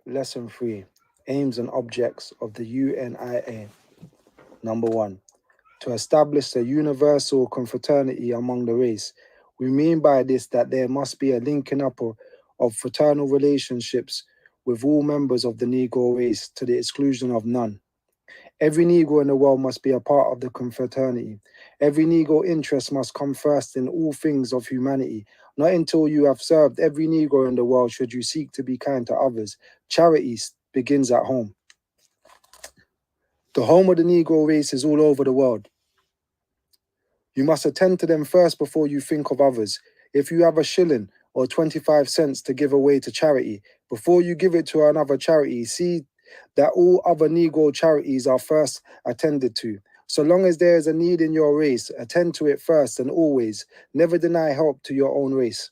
Lesson 3. Aims and Objects of the UNIA. Number 1. To establish a universal confraternity among the race. We mean by this that there must be a linking up of fraternal relationships with all members of the Negro race to the exclusion of none. Every Negro in the world must be a part of the confraternity. Every Negro interest must come first in all things of humanity. Not until you have served every Negro in the world should you seek to be kind to others. Charity begins at home. The home of the Negro race is all over the world. You must attend to them first before you think of others. If you have a shilling or 25 cents to give away to charity, before you give it to another charity, see that all other Negro charities are first attended to. So long as there is a need in your race, attend to it first and always. Never deny help to your own race.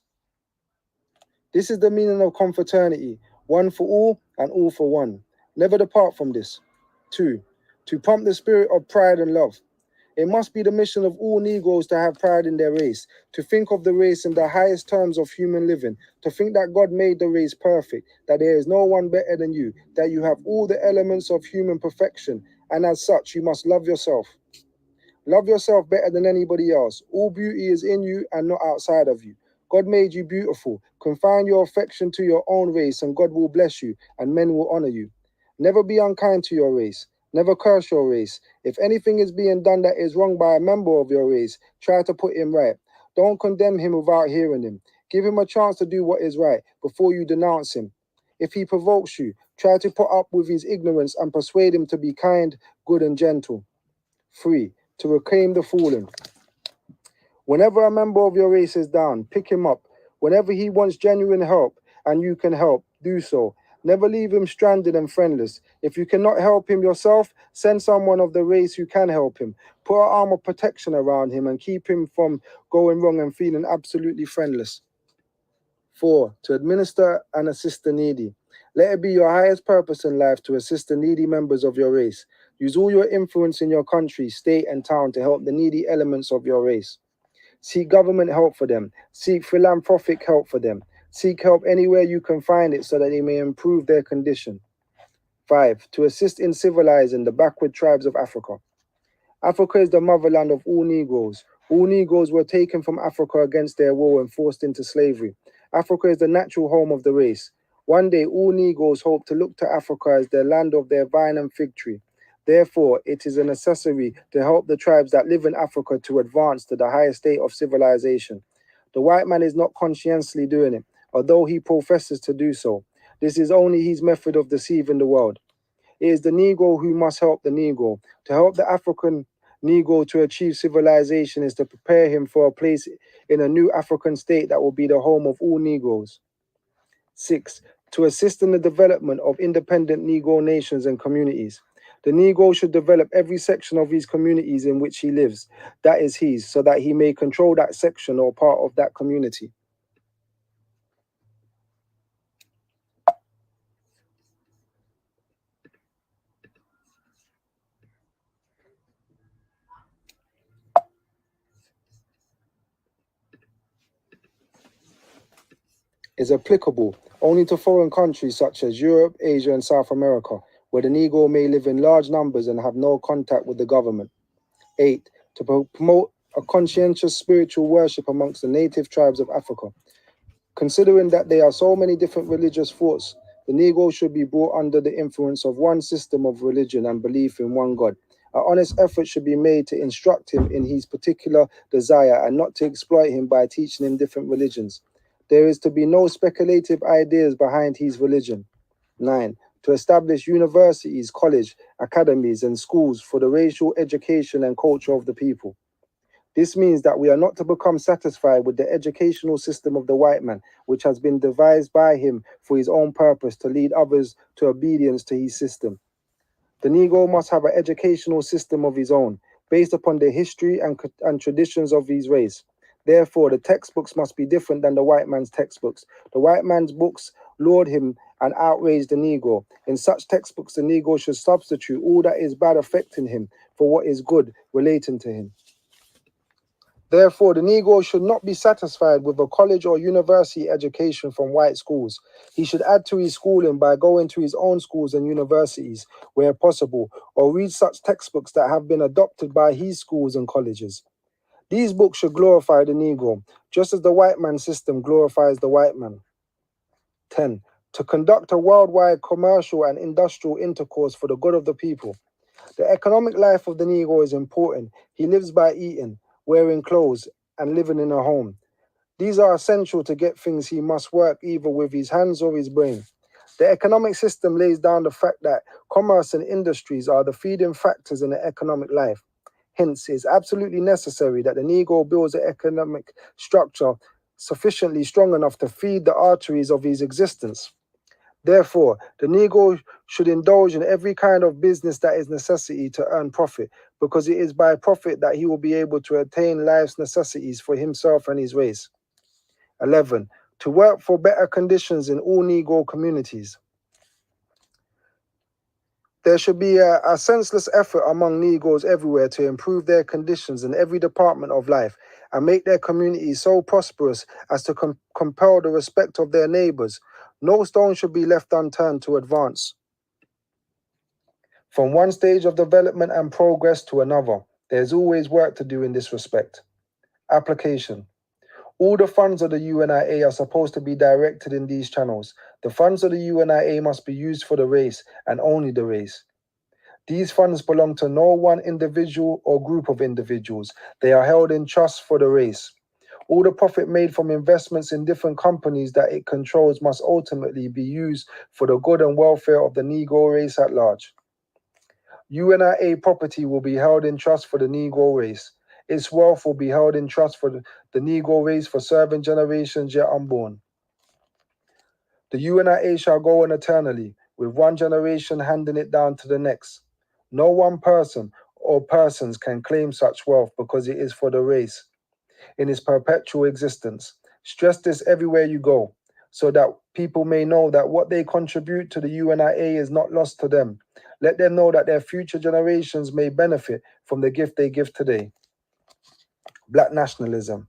This is the meaning of confraternity, one for all and all for one. Never depart from this. 2. To pump the spirit of pride and love. It must be the mission of all Negroes to have pride in their race, to think of the race in the highest terms of human living, to think that God made the race perfect, that there is no one better than you, that you have all the elements of human perfection, and as such, you must love yourself. Love yourself better than anybody else. All beauty is in you and not outside of you. God made you beautiful. Confine your affection to your own race, and God will bless you, and men will honor you. Never be unkind to your race. Never curse your race. If anything is being done that is wrong by a member of your race, try to put him right. Don't condemn him without hearing him. Give him a chance to do what is right before you denounce him. If he provokes you, try to put up with his ignorance and persuade him to be kind, good, and gentle. 3. To reclaim the fallen. Whenever a member of your race is down, pick him up. Whenever he wants genuine help and you can help, do so. Never leave him stranded and friendless. If you cannot help him yourself, send someone of the race who can help him. Put an arm of protection around him and keep him from going wrong and feeling absolutely friendless. 4. To administer and assist the needy. Let it be your highest purpose in life to assist the needy members of your race. Use all your influence in your country, state, and town to help the needy elements of your race. Seek government help for them. Seek philanthropic help for them. Seek help anywhere you can find it so that they may improve their condition. 5. To assist in civilizing the backward tribes of Africa. Africa is the motherland of all Negroes. All Negroes were taken from Africa against their will and forced into slavery. Africa is the natural home of the race. One day, all Negroes hope to look to Africa as the land of their vine and fig tree. Therefore, it is a necessary to help the tribes that live in Africa to advance to the highest state of civilization. The white man is not conscientiously doing it, although he professes to do so. This is only his method of deceiving the world. It is the Negro who must help the Negro. To help the African Negro to achieve civilization is to prepare him for a place in a new African state that will be the home of all Negroes. 6. To assist in the development of independent Negro nations and communities. The Negro should develop every section of his communities in which he lives, that is his, so that he may control that section or part of that community. Is applicable only to foreign countries such as Europe, Asia, and South America, where the Negro may live in large numbers and have no contact with the government. 8. To promote a conscientious spiritual worship amongst the native tribes of Africa. Considering that there are so many different religious thoughts, the Negro should be brought under the influence of one system of religion and belief in one God. An honest effort should be made to instruct him in his particular desire and not to exploit him by teaching him different religions. There is to be no speculative ideas behind his religion. 9. To establish universities, college, academies, and schools for the racial education and culture of the people. This means that we are not to become satisfied with the educational system of the white man, which has been devised by him for his own purpose to lead others to obedience to his system. The Negro must have an educational system of his own, based upon the history and traditions of his race. Therefore, the textbooks must be different than the white man's textbooks. The white man's books laud him and outrage the Negro. In such textbooks, the Negro should substitute all that is bad affecting him for what is good relating to him. Therefore, the Negro should not be satisfied with a college or university education from white schools. He should add to his schooling by going to his own schools and universities where possible, or read such textbooks that have been adopted by his schools and colleges. These books should glorify the Negro, just as the white man system glorifies the white man. 10. To conduct a worldwide commercial and industrial intercourse for the good of the people. The economic life of the Negro is important. He lives by eating, wearing clothes, and living in a home. These are essential to get things he must work either with his hands or his brain. The economic system lays down the fact that commerce and industries are the feeding factors in the economic life. Hence, it is absolutely necessary that the Negro builds an economic structure sufficiently strong enough to feed the arteries of his existence. Therefore, the Negro should indulge in every kind of business that is necessary to earn profit, because it is by profit that he will be able to attain life's necessities for himself and his race. 11. To work for better conditions in all Negro communities. There should be a senseless effort among Negroes everywhere to improve their conditions in every department of life and make their communities so prosperous as to compel the respect of their neighbors. No stone should be left unturned to advance from one stage of development and progress to another. There is always work to do in this respect. Application. All the funds of the UNIA are supposed to be directed in these channels. The funds of the UNIA must be used for the race and only the race. These funds belong to no one individual or group of individuals. They are held in trust for the race. All the profit made from investments in different companies that it controls must ultimately be used for the good and welfare of the Negro race at large. UNIA property will be held in trust for the Negro race. Its wealth will be held in trust for the Negro race for serving generations yet unborn. The UNIA shall go on eternally, with one generation handing it down to the next. No one person or persons can claim such wealth because it is for the race in its perpetual existence. Stress this everywhere you go, so that people may know that what they contribute to the UNIA is not lost to them. Let them know that their future generations may benefit from the gift they give today. Black nationalism.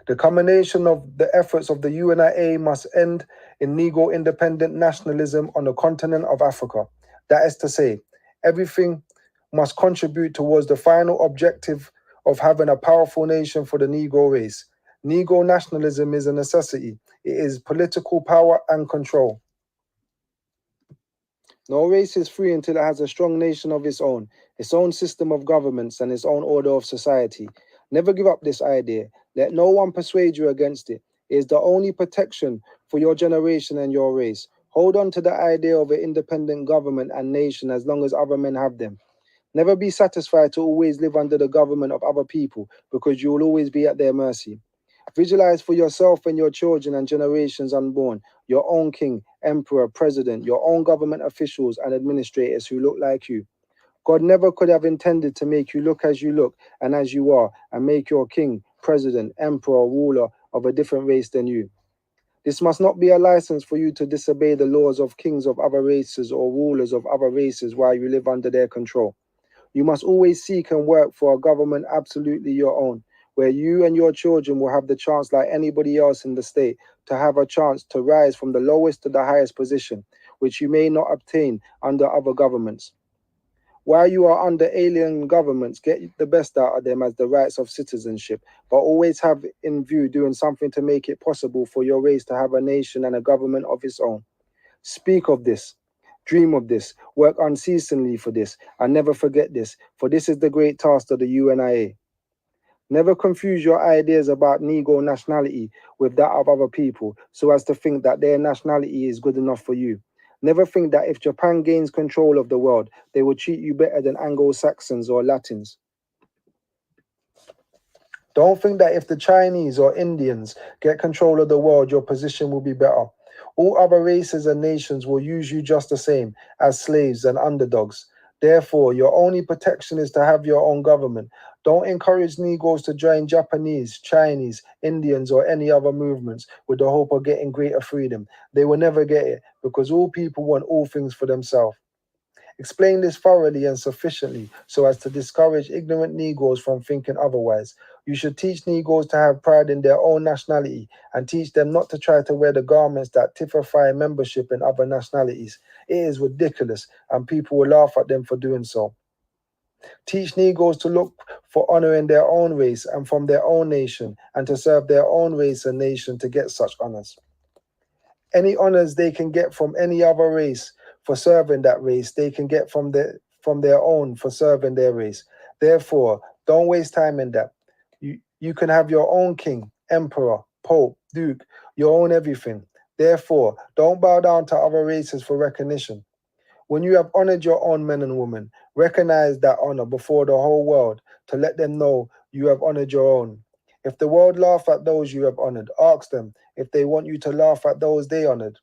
The combination of the efforts of the UNIA must end in Negro independent nationalism on the continent of Africa. That is to say, everything must contribute towards the final objective of having a powerful nation for the Negro race. Negro nationalism is a necessity. It is political power and control. No race is free until it has a strong nation of its own system of governments, and its own order of society. Never give up this idea. Let no one persuade you against it. It is the only protection for your generation and your race. Hold on to the idea of an independent government and nation as long as other men have them. Never be satisfied to always live under the government of other people, because you will always be at their mercy. Visualize for yourself and your children and generations unborn your own king, emperor, president, your own government officials and administrators who look like you. God never could have intended to make you look as you look and as you are, and make your king, president, emperor, or ruler of a different race than you. This must not be a license for you to disobey the laws of kings of other races or rulers of other races while you live under their control. You must always seek and work for a government absolutely your own, where you and your children will have the chance, like anybody else in the state, to have a chance to rise from the lowest to the highest position, which you may not obtain under other governments. While you are under alien governments, get the best out of them as the rights of citizenship, but always have in view doing something to make it possible for your race to have a nation and a government of its own. Speak of this, dream of this, work unceasingly for this, and never forget this, for this is the great task of the UNIA. Never confuse your ideas about Negro nationality with that of other people, so as to think that their nationality is good enough for you. Never think that if Japan gains control of the world, they will treat you better than Anglo-Saxons or Latins. Don't think that if the Chinese or Indians get control of the world, your position will be better. All other races and nations will use you just the same, as slaves and underdogs. Therefore, your only protection is to have your own government. Don't encourage Negroes to join Japanese, Chinese, Indians, or any other movements with the hope of getting greater freedom. They will never get it, because all people want all things for themselves. Explain this thoroughly and sufficiently so as to discourage ignorant Negroes from thinking otherwise. You should teach Negroes to have pride in their own nationality and teach them not to try to wear the garments that typify membership in other nationalities. It is ridiculous, and people will laugh at them for doing so. Teach Negroes to look for honor in their own race and from their own nation, and to serve their own race and nation to get such honors. Any honors they can get from any other race for serving that race, they can get from their own for serving their race. Therefore, don't waste time in that. You can have your own king, emperor, pope, duke, your own everything. Therefore, don't bow down to other races for recognition. When you have honored your own men and women, recognize that honor before the whole world to let them know you have honored your own. If the world laugh at those you have honored, ask them if they want you to laugh at those they honored.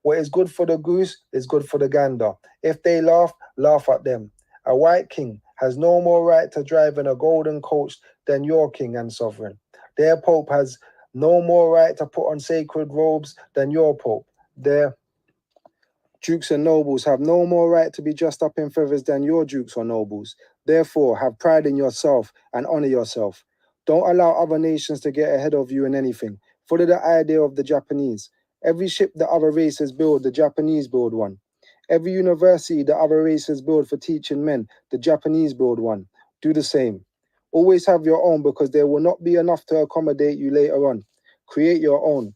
What is good for the goose is good for the gander. If they laugh, laugh at them. A white king has no more right to drive in a golden coach than your king and sovereign. Their pope has no more right to put on sacred robes than your pope. Their dukes and nobles have no more right to be dressed up in feathers than your dukes or nobles. Therefore, have pride in yourself and honor yourself. Don't allow other nations to get ahead of you in anything. Follow the idea of the Japanese. Every ship the other races build, the Japanese build one. Every university the other races build for teaching men, the Japanese build one. Do the same. Always have your own because there will not be enough to accommodate you later on. Create your own.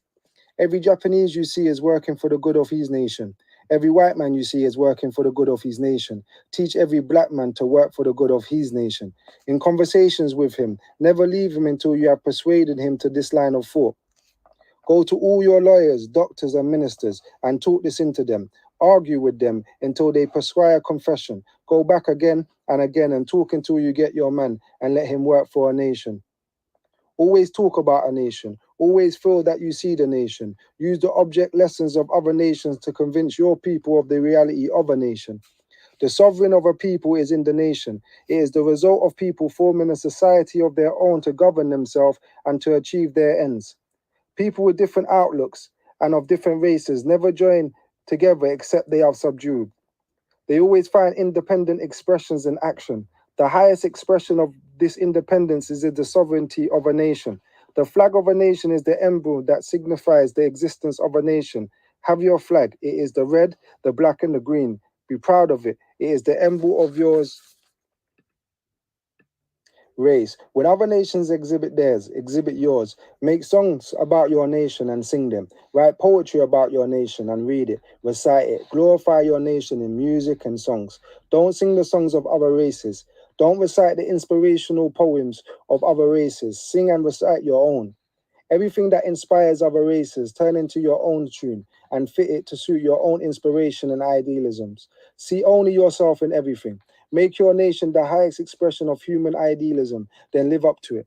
Every Japanese you see is working for the good of his nation. Every white man you see is working for the good of his nation. Teach every black man to work for the good of his nation. In conversations with him, never leave him until you have persuaded him to this line of thought. Go to all your lawyers, doctors, and ministers and talk this into them. Argue with them until they prescribe confession. Go back again and again and talk until you get your man and let him work for a nation. Always talk about a nation. Always feel that you see the nation. Use the object lessons of other nations to convince your people of the reality of a nation. The sovereign of a people is in the nation. It is the result of people forming a society of their own to govern themselves and to achieve their ends. People with different outlooks and of different races never join together except they are subdued. They always find independent expressions in action. The highest expression of this independence is in the sovereignty of a nation. The flag of a nation is the emblem that signifies the existence of a nation. Have your flag. It is the red, the black, and the green. Be proud of it. It is the emblem of yours race. When other nations exhibit theirs, exhibit yours. Make songs about your nation and sing them. Write poetry about your nation and read it. Recite it. Glorify your nation in music and songs. Don't sing the songs of other races. Don't recite the inspirational poems of other races. Sing and recite your own. Everything that inspires other races, turn into your own tune and fit it to suit your own inspiration and idealisms. See only yourself in everything. Make your nation the highest expression of human idealism, then live up to it.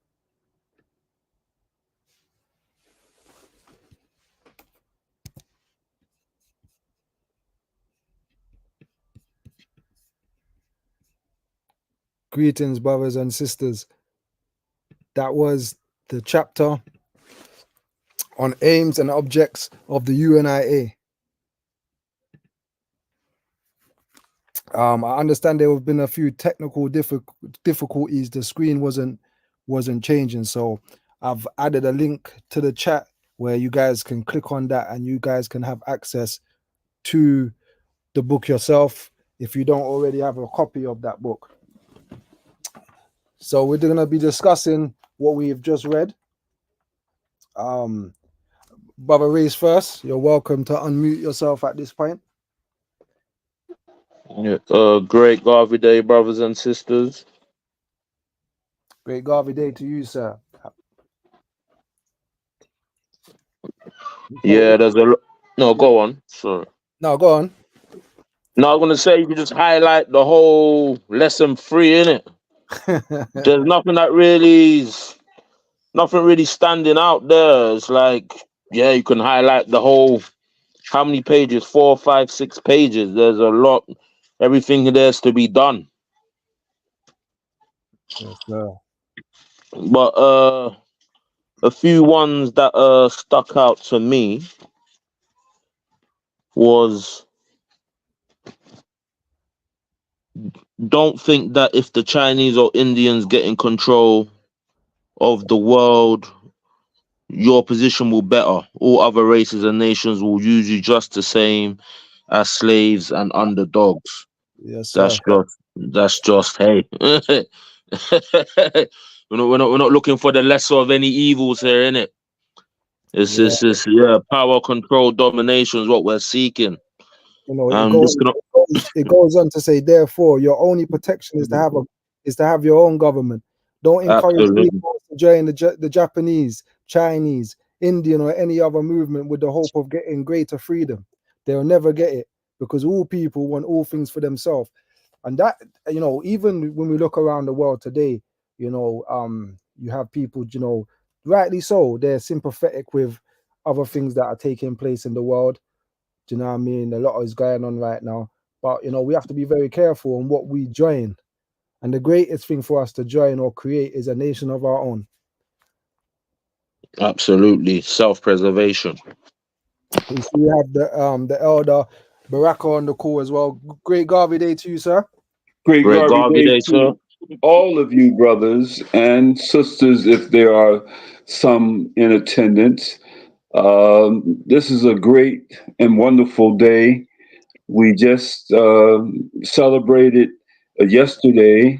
Greetings, brothers and sisters. That was the chapter on aims and objects of the UNIA. I understand there have been a few technical difficulties. The screen wasn't changing, so I've added a link to the chat where you guys can click on that and you guys can have access to the book yourself if you don't already have a copy of that book. So we're going to be discussing what we've just read. Brother Reese first, you're welcome to unmute yourself at this point. Yeah, great Garvey Day, brothers and sisters. Great Garvey Day to you, sir. Yeah, no, go on. Sorry. No, go on. No, I'm gonna say you can just highlight the whole lesson 3 in it. There's nothing really standing out there. It's like, yeah, you can highlight the whole. How many pages? 4, 5, 6 pages. There's a lot. Everything there's to be done. Yes, sir. But a few ones that stuck out to me was, don't think that if the Chinese or Indians get in control of the world, your position will better. All other races and nations will use you just the same as slaves and underdogs. Yes, That's sir. just hey. We're not looking for the lesser of any evils here, innit? Yeah. It's yeah, power, control, domination is what we're seeking. It And goes this can it goes on to say, therefore, your only protection is to have your own government. Don't encourage absolutely, people to join the Japanese, Chinese, Indian, or any other movement with the hope of getting greater freedom. They'll never get it, because all people want all things for themselves. And that, even when we look around the world today, you have people, rightly so, they're sympathetic with other things that are taking place in the world. Do you know what I mean? A lot is going on right now. But we have to be very careful on what we join. And the greatest thing for us to join or create is a nation of our own. absolutely self-preservation. We see we have the elder Baraka on the call as well. Great Garvey Day to you, sir. Great Great Garvey Garvey Day Day, sir. to all of you, brothers and sisters, if there are some in attendance. This is a great and wonderful day. We just celebrated yesterday,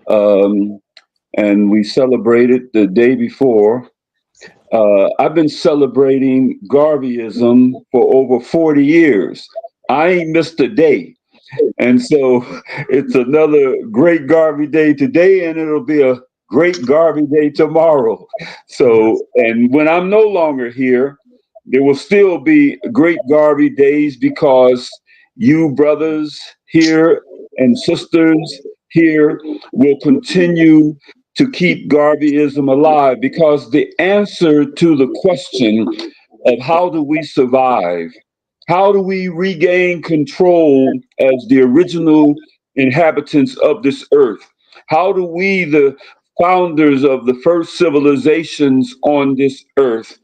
um, and we celebrated the day before. I've been celebrating Garveyism for over 40 years. I ain't missed a day. And so it's another great Garvey Day today, and it'll be a great Garvey Day tomorrow. Yes. So, and when I'm no longer here, there will still be great Garvey days, because you brothers here and sisters here will continue to keep Garveyism alive, because the answer to the question of how do we survive, how do we regain control as the original inhabitants of this earth? How do we, the founders of the first civilizations on this earth,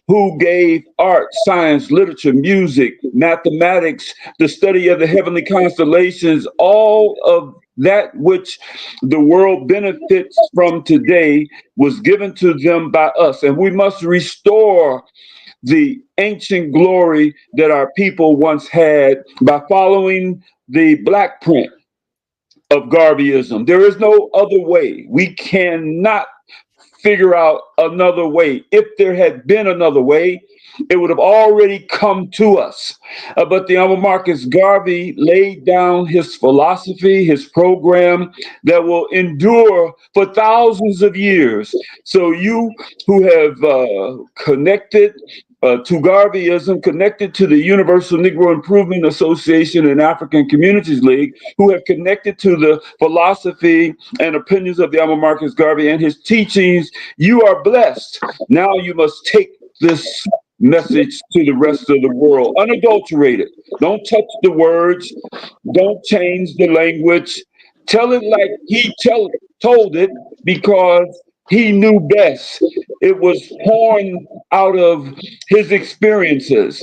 who gave art, science, literature, music, mathematics, the study of the heavenly constellations, all of that which the world benefits from today, was given to them by us. And we must restore the ancient glory that our people once had by following the black print of Garveyism. There is no other way. We cannot figure out another way. If there had been another way, it would have already come to us. But the Honorable Marcus Garvey laid down his philosophy, his program that will endure for thousands of years. So you who have connected to Garveyism, connected to the Universal Negro Improvement Association and African Communities League, who have connected to the philosophy and opinions of the Honorable Marcus Garvey and his teachings, you are blessed. Now you must take this message to the rest of the world, unadulterated. Don't touch the words, don't change the language. Tell it like told it, because he knew best. It was born out of his experiences.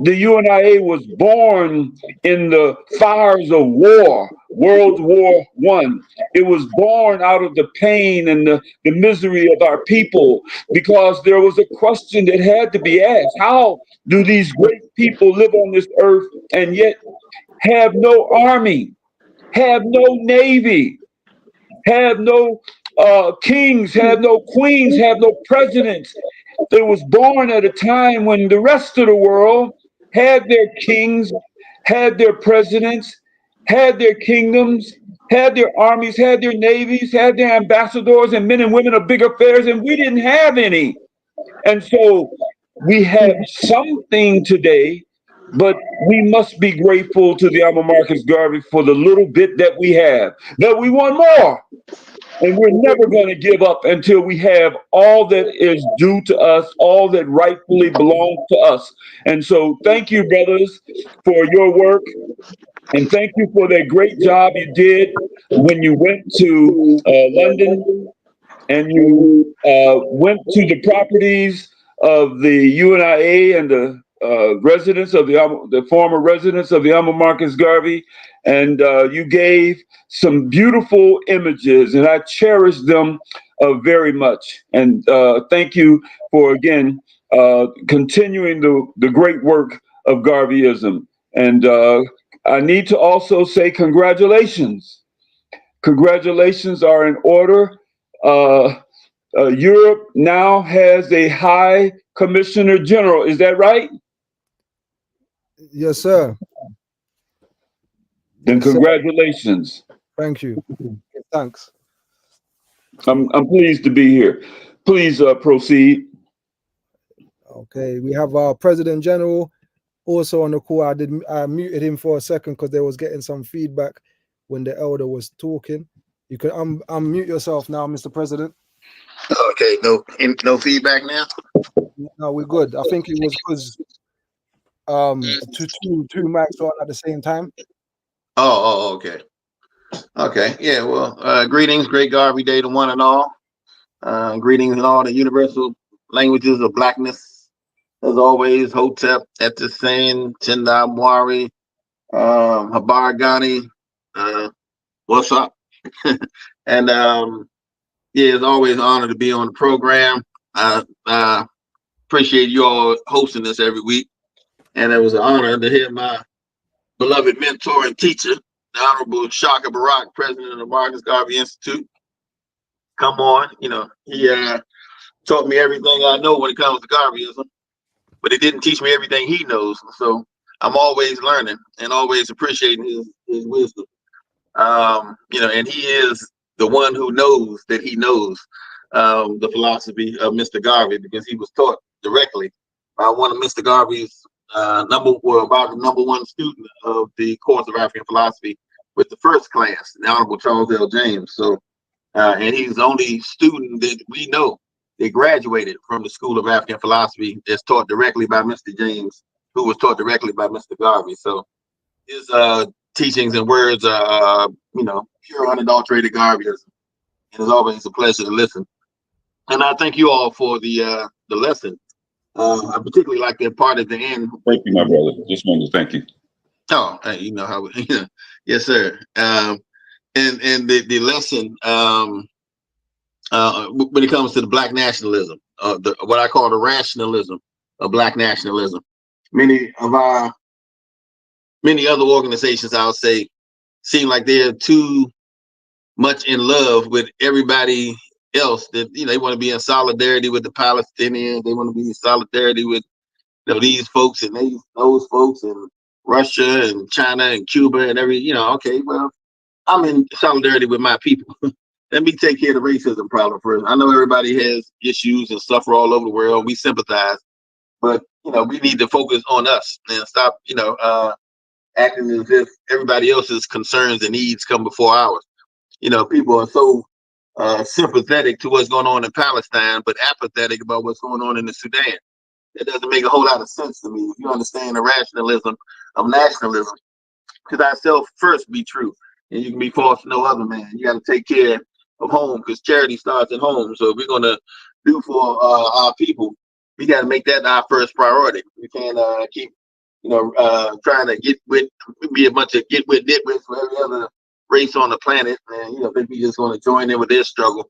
The UNIA was born in the fires of war, World War One. It was born out of the pain and the misery of our people, because there was a question that had to be asked. How do these great people live on this earth and yet have no army, have no navy, have no kings, have no queens, have no presidents? It was born at a time when the rest of the world had their kings, had their presidents, had their kingdoms, had their armies, had their navies, had their ambassadors and men and women of big affairs, and we didn't have any. And so we have something today, but we must be grateful to the Alma Marcus Garvey for the little bit that we have. But we want more. And we're never going to give up until we have all that is due to us, all that rightfully belongs to us. And so, thank you, brothers, for your work. And thank you for that great job you did when you went to London and you went to the properties of the UNIA and the residents of the former residents of the Alma Marcus Garvey, and you gave some beautiful images, and I cherish them very much. And thank you for, again, continuing the great work of Garveyism. And I need to also say congratulations. Congratulations are in order. Europe now has a High Commissioner General. Is that right? Yes, sir. Then Yes, sir. congratulations. Thank you. Thanks. I'm pleased to be here. Please proceed. Okay, we have our President General also on the call. I muted him for a second because they was getting some feedback when the elder was talking. You can unmute yourself now, Mr. President. Okay, no feedback now. No, we're good. I think it was because two mics on at the same time. Okay. Okay, yeah, well, greetings, great Garvey Day to one and all. Greetings in all the universal languages of blackness. As always, Hotep, Etisain, Tenda Mwari, Habar Ghani, what's up? And yeah, it's always an honor to be on the program. I appreciate you all hosting this every week. And it was an honor to hear my beloved mentor and teacher, the Honorable Shaka Barak, president of the Marcus Garvey Institute. Come on, he taught me everything I know when it comes to Garveyism, but he didn't teach me everything he knows. So I'm always learning and always appreciating his wisdom. And he is the one who knows that he knows the philosophy of Mr. Garvey, because he was taught directly by one of Mr. Garvey's about the number one student of the course of African philosophy with the first class, the Honorable Charles L. James. So, and he's the only student that we know that graduated from the School of African Philosophy that's taught directly by Mr. James, who was taught directly by Mr. Garvey. So his teachings and words are, pure unadulterated Garveyism. And it's always a pleasure to listen. And I thank you all for the lesson. I particularly like that part at the end. Thank you, my brother. Just wanted to thank you. Oh, you know how, yes, sir. And the lesson when it comes to the Black nationalism, what I call the rationalism of Black nationalism. Many other organizations, I'll say, seem like they're too much in love with everybody else, that they want to be in solidarity with the Palestinians, they want to be in solidarity with these folks and those folks, and Russia and China and Cuba and okay, well, I'm in solidarity with my people. Let me take care of the racism problem first. I know everybody has issues and suffer all over the world. We sympathize, but we need to focus on us and stop acting as if everybody else's concerns and needs come before ours. People are so sympathetic to what's going on in Palestine, but apathetic about what's going on in the Sudan. That doesn't make a whole lot of sense to me. If you understand the rationalism of nationalism, because thyself first be true, and you can be false to no other man. You got to take care of home, because charity starts at home. So if we're going to do for our people, we got to make that our first priority. We can't keep trying to be a bunch of get with nitwits for every other race on the planet, and think we just going to join in with their struggle,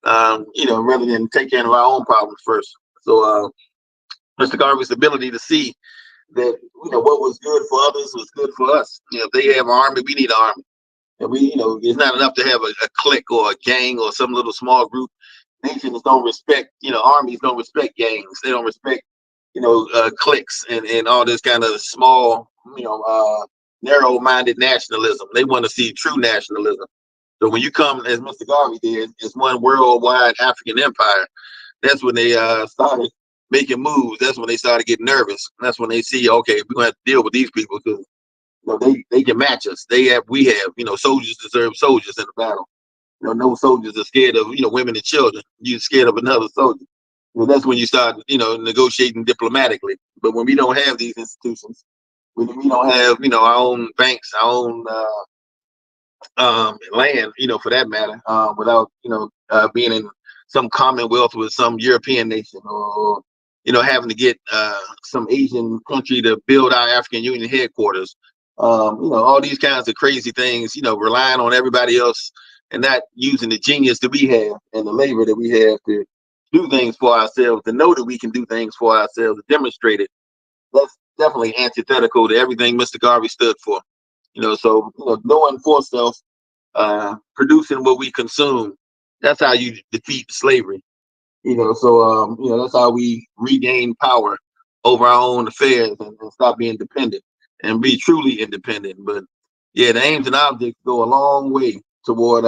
rather than take care of our own problems first. So Mr. Garvey's ability to see that what was good for others was good for us. If they have an army, we need an army. And it's not enough to have a clique or a gang or some little small group. Nations don't respect, armies don't respect gangs. They don't respect, cliques and all this kind of small, narrow-minded nationalism. They want to see true nationalism. So when you come, as Mr. Garvey did, as one worldwide African empire, that's when they started making moves. That's when they started getting nervous. That's when they see, okay, we're gonna have to deal with these people, because they can match us. We have, soldiers deserve soldiers in the battle. No soldiers are scared of, women and children. You're scared of another soldier. Well, that's when you start, negotiating diplomatically. But when we don't have these institutions, when we don't have, our own banks, our own land, for that matter, without, being in some commonwealth with some European nation, or having to get some Asian country to build our African Union headquarters. All these kinds of crazy things, relying on everybody else and not using the genius that we have and the labor that we have to do things for ourselves, to know that we can do things for ourselves, to demonstrate it. That's definitely antithetical to everything Mr. Garvey stood for. So knowing for self, producing what we consume, that's how you defeat slavery. That's how we regain power over our own affairs and stop being dependent and be truly independent. But yeah, the aims and objects go a long way toward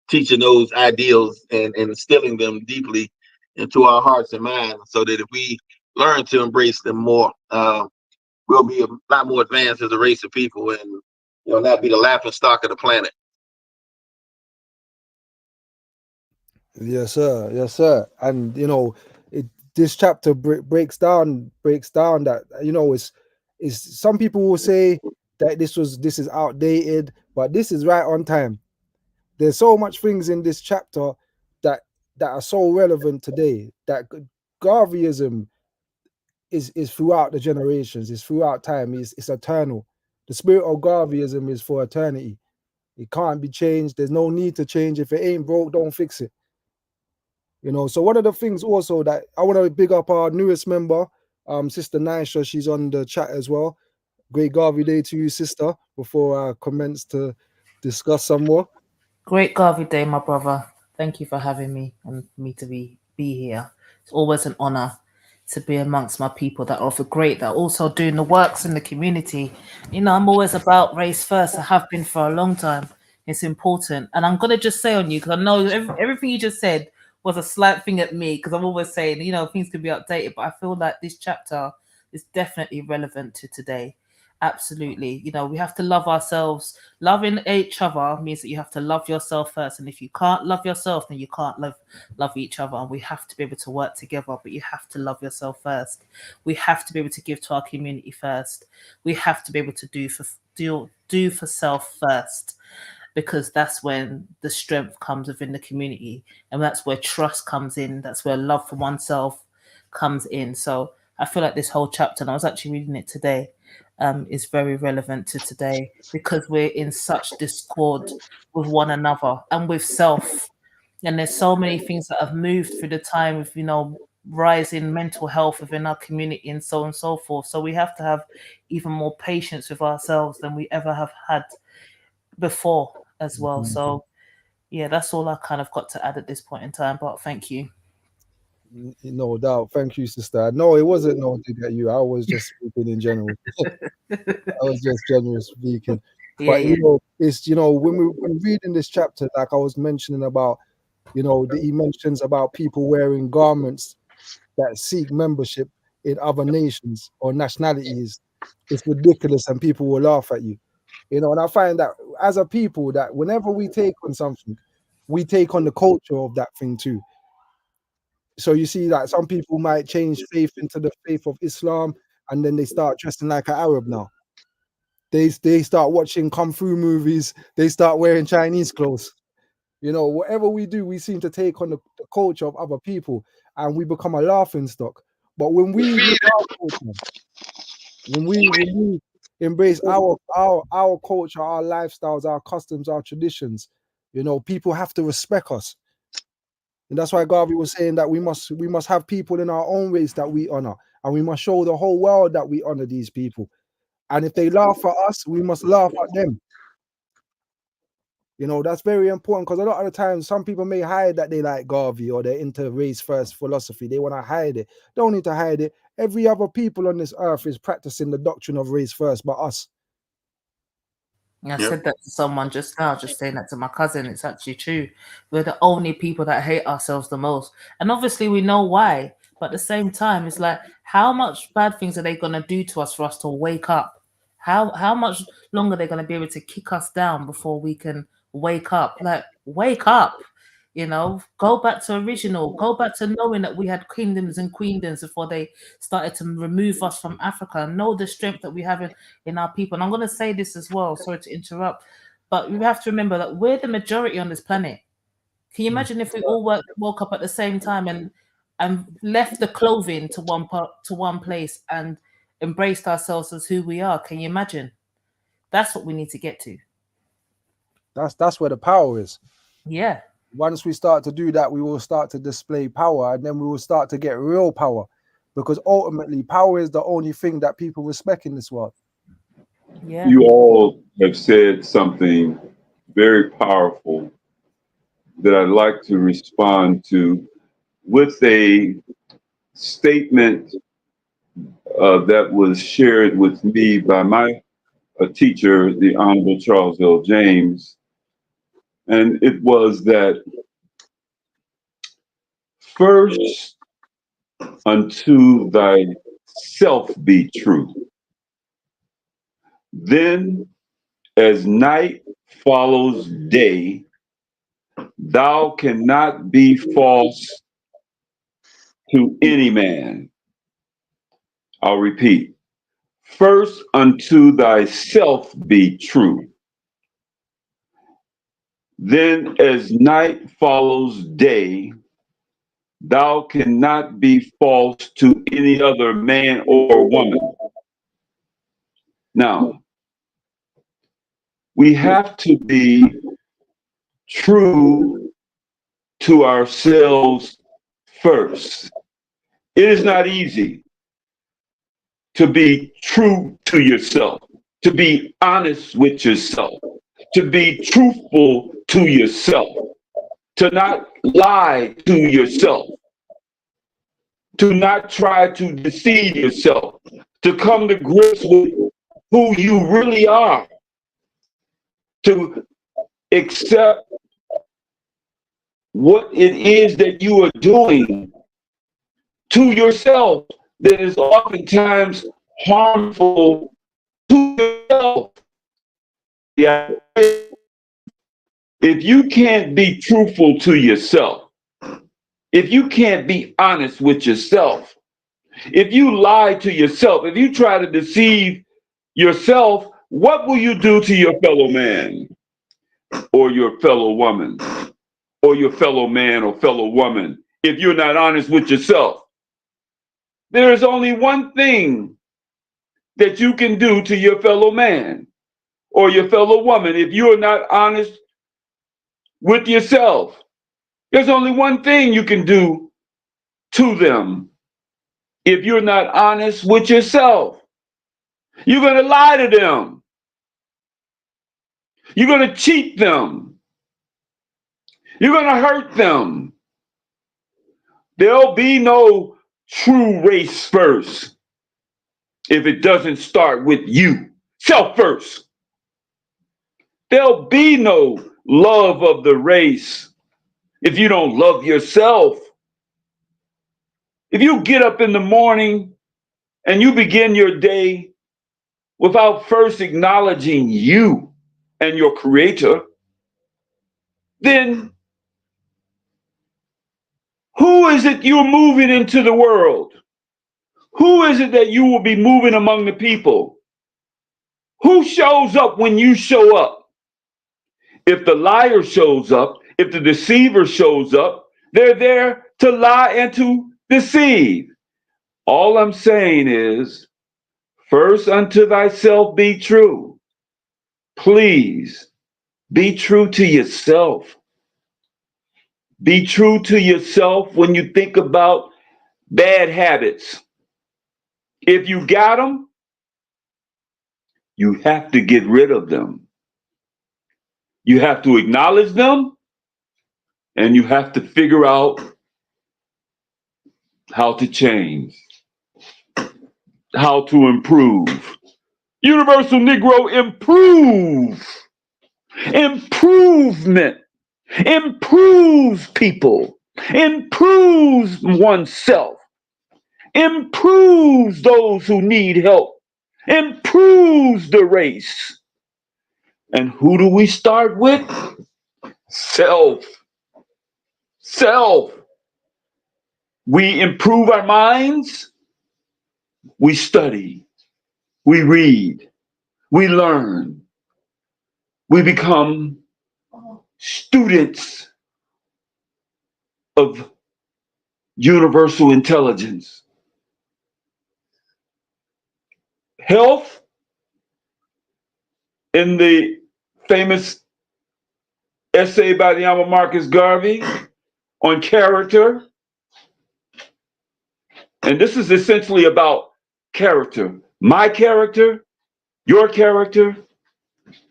teaching those ideals and instilling them deeply into our hearts and minds, so that if we learn to embrace them more, we'll be a lot more advanced as a race of people, and not be the laughing stock of the planet. Yes, sir. Yes, sir. And this chapter breaks down that is some people will say that this is outdated, but this is right on time. There's so much things in this chapter that are so relevant today. That Garveyism is throughout the generations, is throughout time, it's eternal. The spirit of Garveyism is for eternity. It can't be changed. There's no need to change. If it ain't broke, don't fix it. So one of the things also that I want to big up our newest member, Sister Nisha, she's on the chat as well. Great Garvey Day to you, sister, before I commence to discuss some more. Great Garvey Day, my brother. Thank you for having me and me to be here. It's always an honor to be amongst my people that are great, that are also doing the works in the community. I'm always about race first. I have been for a long time. It's important. And I'm going to just say on you, because I know everything you just said was a slight thing at me, because I'm always saying, things can be updated, but I feel like this chapter is definitely relevant to today. Absolutely. We have to love ourselves. Loving each other means that you have to love yourself first. And if you can't love yourself, then you can't love each other. And we have to be able to work together, but you have to love yourself first. We have to be able to give to our community first. We have to be able to do for self first, because that's when the strength comes within the community. And that's where trust comes in. That's where love for oneself comes in. So I feel like this whole chapter, and I was actually reading it today, is very relevant to today, because we're in such discord with one another and with self. And there's so many things that have moved through the time of, rising mental health within our community and so on and so forth. So we have to have even more patience with ourselves than we ever have had before as well. So yeah, that's all I kind of got to add at this point in time. But thank you. No doubt. Thank you, sister. No, it wasn't no dig at you. I was just speaking in general. I was just general speaking. But it's when reading this chapter, like I was mentioning about, he mentions about people wearing garments that seek membership in other nations or nationalities. It's ridiculous, and people will laugh at you. And I find that as a people, that whenever we take on something, we take on the culture of that thing too. So you see that some people might change faith into the faith of Islam, and then they start dressing like an Arab now. They start watching kung fu movies. They start wearing Chinese clothes. Whatever we do, we seem to take on the culture of other people, and we become a laughing stock. But when we live our culture, when we embrace our culture, our lifestyles, our customs, our traditions, people have to respect us. And that's why Garvey was saying that we must have people in our own race that we honor, and we must show the whole world that we honor these people. And if they laugh at us, we must laugh at them. That's very important, because a lot of the times some people may hide that they like Garvey or they're into race first philosophy. They want to hide it. Don't need to hide it. Every other people on this earth is practicing the doctrine of race first, but us. I said that to someone just now, just saying that to my cousin. It's actually true. We're the only people that hate ourselves the most. And obviously we know why. But at the same time, it's like, how much bad things are they going to do to us for us to wake up? How much longer are they going to be able to kick us down before we can wake up? Like, wake up. Go back to original, go back to knowing that we had kingdoms and queendoms before they started to remove us from Africa. Know the strength that we have in our people. And I'm going to say this as well, sorry to interrupt, but we have to remember that we're the majority on this planet. Can you imagine if we all woke up at the same time and left the clothing to one place and embraced ourselves as who we are? Can you imagine? That's what we need to get to. That's where the power is. Yeah. Once we start to do that, we will start to display power, and then we will start to get real power, because ultimately power is the only thing that people respect in this world. Yeah. You all have said something very powerful that I'd like to respond to with a statement that was shared with me by my teacher, the Honorable Charles L. James. And it was that first unto thyself be true. Then, as night follows day, thou cannot be false to any man. I'll repeat. First unto thyself be true. Then, as night follows day, thou cannot be false to any other man or woman. Now, we have to be true to ourselves first. It is not easy to be true to yourself, to be honest with yourself, to be truthful to yourself, to not lie to yourself, to not try to deceive yourself, to come to grips with who you really are, to accept what it is that you are doing to yourself that is oftentimes harmful to yourself. Yeah. If you can't be truthful to yourself, if you can't be honest with yourself, if you lie to yourself, if you try to deceive yourself, what will you do to your fellow man or your fellow woman or your fellow man or fellow woman if you're not honest with yourself? There is only one thing that you can do to your fellow man or your fellow woman if you are not honest with yourself. There's only one thing you can do to them if you're not honest with yourself. You're going to lie to them. You're going to cheat them. You're going to hurt them. There'll be no true race first if it doesn't start with you. Self first. There'll be no love of the race if you don't love yourself. If you get up in the morning and you begin your day without first acknowledging you and your creator, then who is it you're moving into the world? Who is it that you will be moving among the people? Who shows up when you show up? If the liar shows up, if the deceiver shows up, they're there to lie and to deceive. All I'm saying is, first unto thyself be true. Please be true to yourself. Be true to yourself when you think about bad habits. If you got them, you have to get rid of them. You have to acknowledge them, and you have to figure out how to change, how to improve. Universal Negro, improve. Improvement improves people, improves oneself, improves those who need help, improves the race. And who do we start with? Self. Self. We improve our minds, we study, we read, we learn, we become students of universal intelligence. Health, in the famous essay by the Honorable Marcus Garvey on character. And this is essentially about character. My character, your character,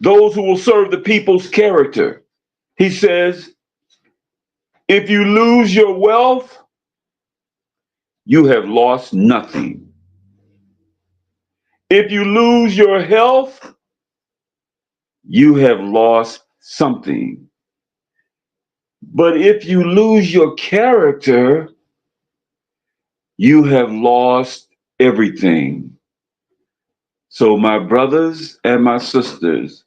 those who will serve the people's character. He says, if you lose your wealth, you have lost nothing. If you lose your health, you have lost something. But if you lose your character, you have lost everything. So, my brothers and my sisters,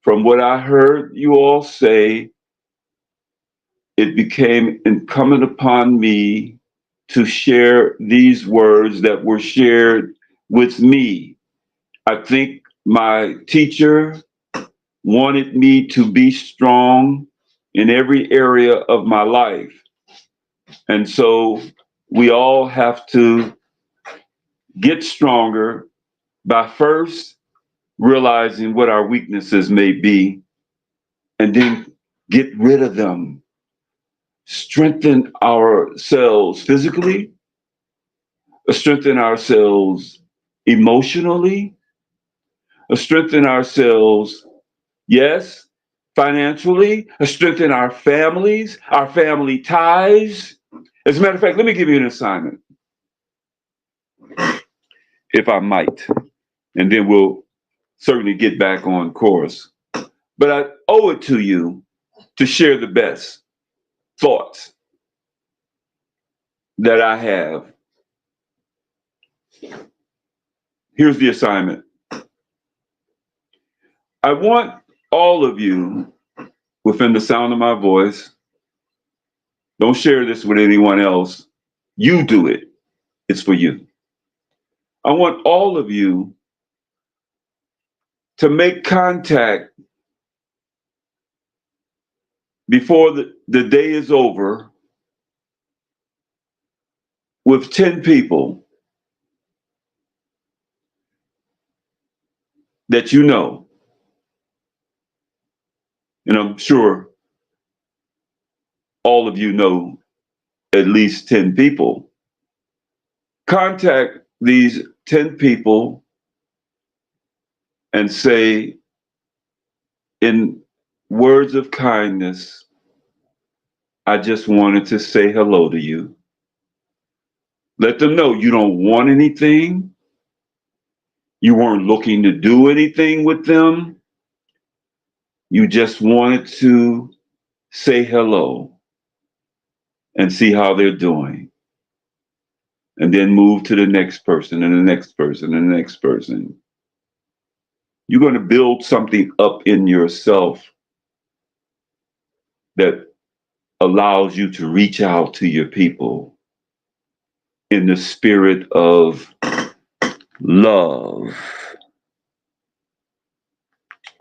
from what I heard you all say, it became incumbent upon me to share these words that were shared with me. I think my teacher wanted me to be strong in every area of my life. And so we all have to get stronger by first realizing what our weaknesses may be and then get rid of them. Strengthen ourselves physically, strengthen ourselves emotionally, strengthen ourselves, yes, financially, strengthen our families, our family ties. As a matter of fact, let me give you an assignment, if I might, and then we'll certainly get back on course. But I owe it to you to share the best thoughts that I have. Here's the assignment. I want all of you within the sound of my voice, don't share this with anyone else. You do it. It's for you. I want all of you to make contact before the day is over with 10 people that you know. And I'm sure all of you know at least 10 people. Contact these 10 people and say, in words of kindness, I just wanted to say hello to you. Let them know you don't want anything. You weren't looking to do anything with them. You just wanted to say hello and see how they're doing. And then move to the next person and the next person and the next person. You're going to build something up in yourself that allows you to reach out to your people in the spirit of love.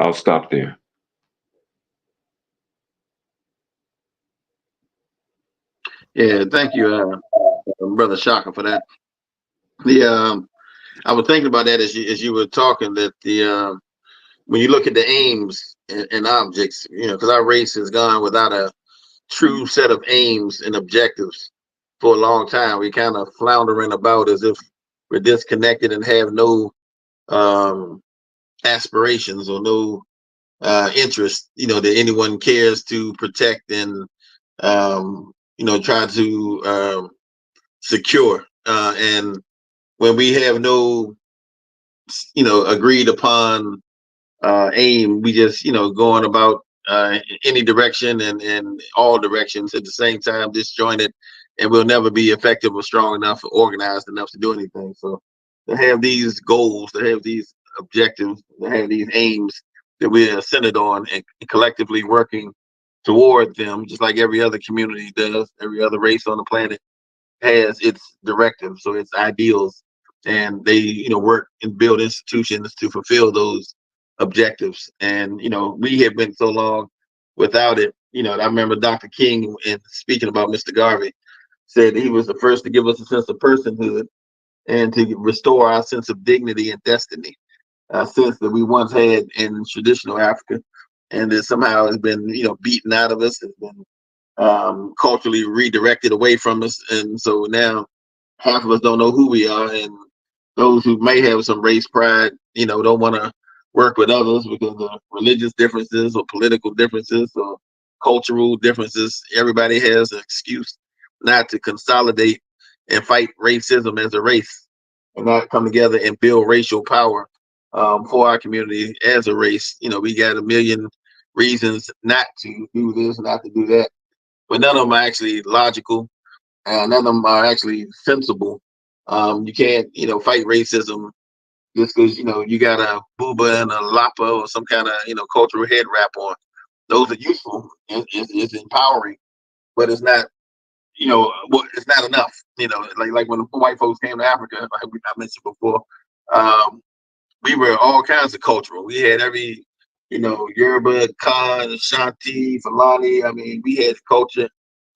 I'll stop there. Yeah, thank you, Brother Shaka, for that. I was thinking about that as you were talking, that when you look at the aims and objects, because our race has gone without a true set of aims and objectives for a long time. We kind of floundering about as if we're disconnected and have no aspirations or no interest, that anyone cares to protect and try to secure. And when we have no, agreed upon aim, we just, going about any direction and all directions at the same time, disjointed, and we'll never be effective or strong enough or organized enough to do anything. So to have these goals, to have these objectives, to have these aims that we are centered on and collectively working toward them, just like every other community does, every other race on the planet has its directive, so its ideals, and they work and build institutions to fulfill those objectives. And we have been so long without it. I remember Dr. King, in speaking about Mr. Garvey, said he was the first to give us a sense of personhood and to restore our sense of dignity and destiny, a sense that we once had in traditional Africa. and then somehow it's been, beaten out of us. It's been culturally redirected away from us, and so now half of us don't know who we are, and those who may have some race pride, don't want to work with others because of religious differences or political differences or cultural differences. Everybody has an excuse not to consolidate and fight racism as a race, and not come together and build racial power for our community as a race. We got a million reasons not to do this, not to do that, but none of them are actually logical. None of them are actually sensible. You can't, fight racism just because, you got a booba and a lapa or some kind of, cultural head wrap on. Those are useful. It's empowering, but it's not, it's not enough. Like when the white folks came to Africa, like I mentioned before, um, we were all kinds of cultural. We had every, Yoruba, Khan, Ashanti, Fulani. I mean, we had culture,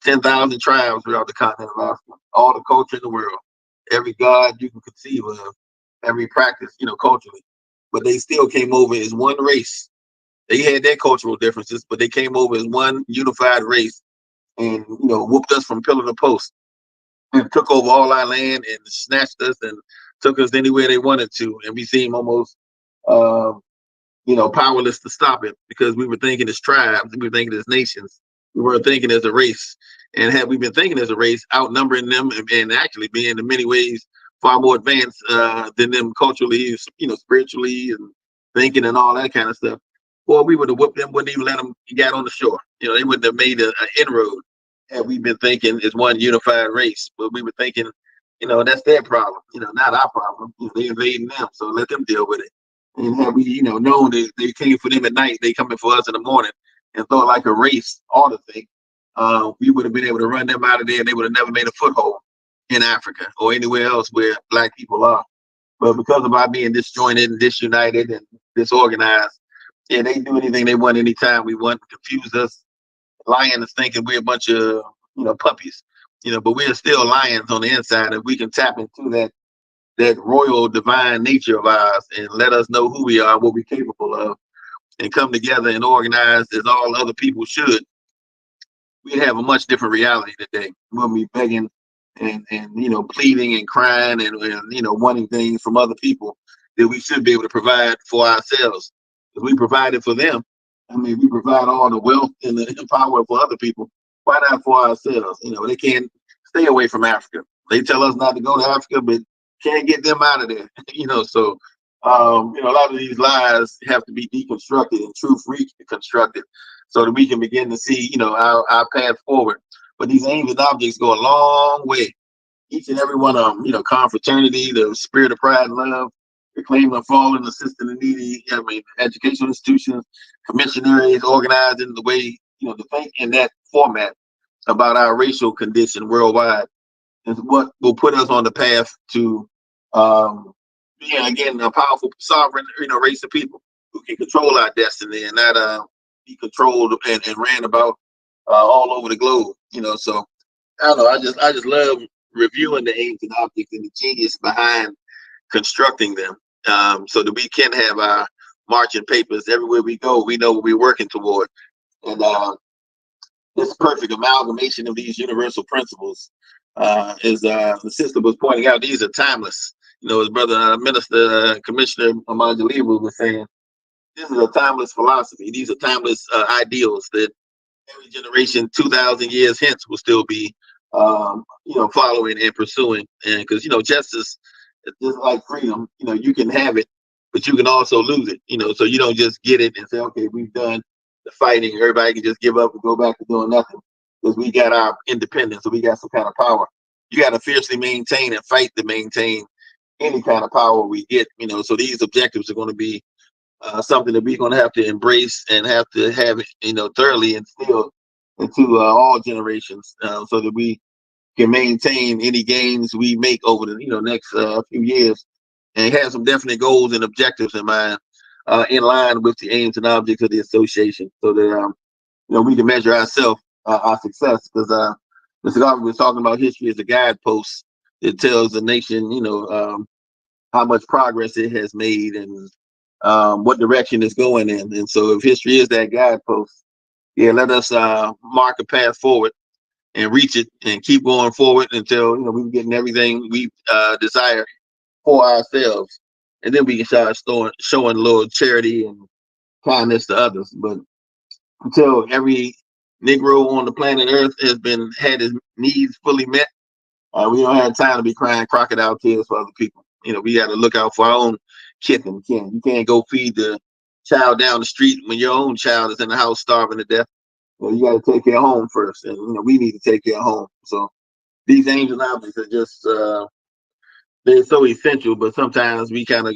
10,000 tribes throughout the continent of Africa, all the culture in the world, every god you can conceive of, every practice, culturally. But they still came over as one race. They had their cultural differences, but they came over as one unified race and, whooped us from pillar to post and took over all our land and snatched us and took us anywhere they wanted to. And we seem almost, uh, powerless to stop it because we were thinking as tribes, we were thinking as nations, we weren't thinking as a race. And had we been thinking as a race, outnumbering them and actually being in many ways far more advanced than them culturally, spiritually and thinking and all that kind of stuff, well, we would have whooped them, wouldn't even let them get on the shore. They wouldn't have made an inroad had we been thinking as one unified race. But we were thinking, that's their problem, not our problem. They invading them, so let them deal with it. And had we, known that they came for them at night, they coming for us in the morning, and thought like a race all the thing, we would have been able to run them out of there, and they would have never made a foothold in Africa or anywhere else where Black people are. But because of our being disjointed and disunited and disorganized, yeah, they do anything they want anytime we want, confuse us, lying is thinking we're a bunch of, puppies, but we're still lions on the inside, and we can tap into that royal divine nature of ours and let us know who we are, what we're capable of, and come together and organize as all other people should, we'd have a much different reality today. We'll be begging and pleading and crying and wanting things from other people that we should be able to provide for ourselves. If we provided for them, I mean, we provide all the wealth and the power for other people. Why not for ourselves? They can't stay away from Africa. They tell us not to go to Africa, but can't get them out of there. So a lot of these lies have to be deconstructed and truth reconstructed so that we can begin to see, our path forward. But these aims and objects go a long way. Each and every one of them, confraternity, the spirit of pride and love, the claim of fallen, assisting the needy, educational institutions, commissionaries organized in the way, to think in that format about our racial condition worldwide is what will put us on the path to being, again, a powerful, sovereign, race of people who can control our destiny and not be controlled and ran about all over the globe. So I don't know. I just love reviewing the aims and objects and the genius behind constructing them, so that we can have our marching papers everywhere we go. We know what we're working toward, and this perfect amalgamation of these universal principles, as the sister was pointing out, these are timeless. His brother Minister Commissioner Ahmad Jalil was saying, this is a timeless philosophy. These are timeless ideals that every generation 2,000 years hence will still be following and pursuing. And because justice is just like freedom, you can have it, but you can also lose it. So you don't just get it and say, okay, we've done the fighting, everybody can just give up and go back to doing nothing because we got our independence, so we got some kind of power. You got to fiercely maintain and fight to maintain any kind of power we get. So these objectives are going to be something that we're going to have to embrace and have to have, thoroughly instilled into all generations, so that we can maintain any gains we make over the next few years, and have some definite goals and objectives in mind, in line with the aims and objects of the association, so that we can measure ourselves, our success. Because Mr. Garvey was talking about history as a guidepost. It tells the nation, how much progress it has made and what direction it's going in. And so if history is that guidepost, yeah, let us mark a path forward and reach it and keep going forward until we're getting everything we desire for ourselves, and then we can start showing a little charity and kindness to others. But until every Negro on the planet Earth has had his needs fully met, we don't have time to be crying crocodile tears for other people. We got to look out for our own kith and kin. You can't go feed the child down the street when your own child is in the house starving to death. You got to take care of home first, and we need to take care of home. So these angel objects are just they're so essential, but sometimes we kind of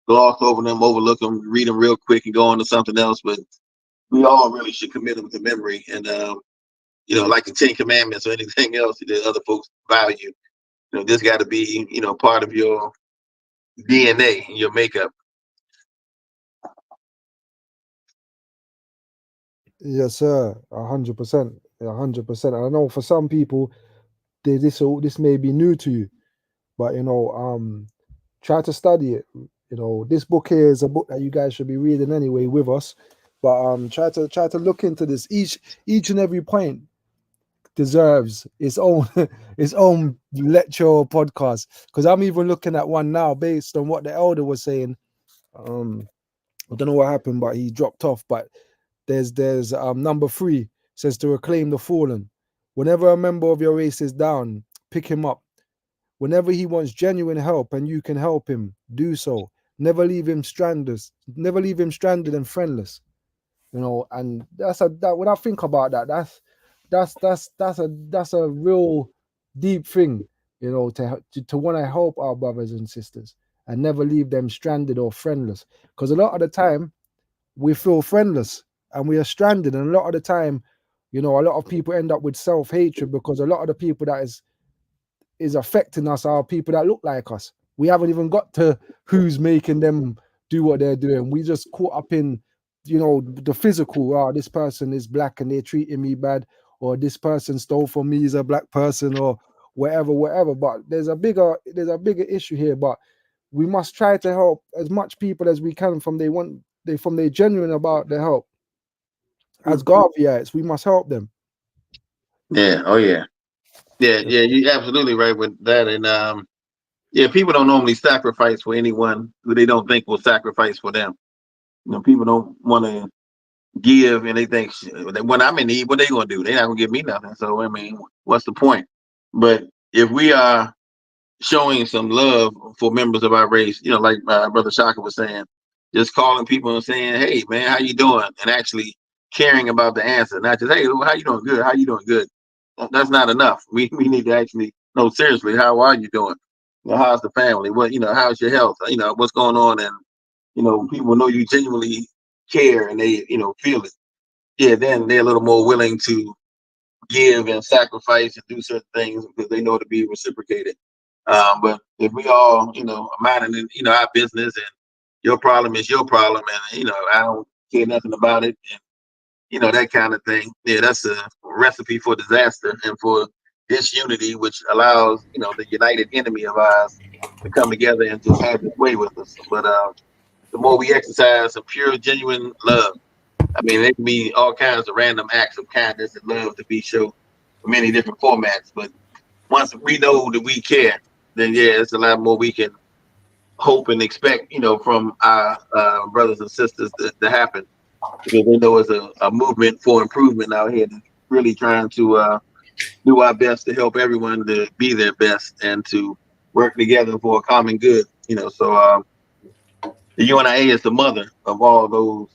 gloss over them, overlook them, read them real quick, and go on to something else. But we all really should commit them to memory, and like the Ten Commandments or anything else that other folks value. This got to be part of your DNA, your makeup. Yes, sir. 100%. 100%. I know for some people, this may be new to you, but try to study it. This book here is a book that you guys should be reading anyway with us. But try to look into this. Each and every point deserves its own its own lecture or podcast. Because I'm even looking at one now based on what the elder was saying. I don't know what happened, but he dropped off. But there's number 3 says to reclaim the fallen. Whenever a member of your race is down, pick him up. Whenever he wants genuine help and you can help him, do so. Never leave him stranded. Never leave him stranded and friendless. And that when I think about that, that's a real deep thing, to want to help our brothers and sisters and never leave them stranded or friendless. Because a lot of the time we feel friendless and we are stranded, and a lot of the time, a lot of people end up with self-hatred because a lot of the people that is affecting us are people that look like us. We haven't even got to who's making them do what they're doing. We just caught up in, the physical. Oh, this person is black and they're treating me bad, or this person stole from me as a black person, or whatever. But there's a bigger issue here. But we must try to help as much people as we can from they're genuine about their help. As Garveyites, we must help them. Yeah. Oh yeah. Yeah. You're absolutely right with that. And people don't normally sacrifice for anyone who they don't think will sacrifice for them. People don't want to give, and they think when I'm in need, what they gonna do? They're not gonna give me nothing. So I mean, what's the point? But if we are showing some love for members of our race, like Brother Shaka was saying, just calling people and saying, "Hey, man, how you doing?" and actually caring about the answer, not just, "Hey, how you doing? Good. How you doing? Good." That's not enough. We need to actually know seriously. How are you doing? How's the family? How's your health? What's going on? And people know you genuinely care and they feel it. Yeah, then they're a little more willing to give and sacrifice and do certain things because they know to be reciprocated. But if we all, minding, our business, and your problem is your problem, and I don't care nothing about it, and that kind of thing. Yeah, that's a recipe for disaster and for disunity, which allows the united enemy of ours to come together and just have its way with us. But the more we exercise some pure, genuine love, I mean, there can be all kinds of random acts of kindness and love to be shown in many different formats. But once we know that we care, then yeah, it's a lot more we can hope and expect, from our brothers and sisters to happen, because they know it's a movement for improvement out here, really trying to do our best to help everyone to be their best and to work together for a common good. So the UNIA is the mother of all those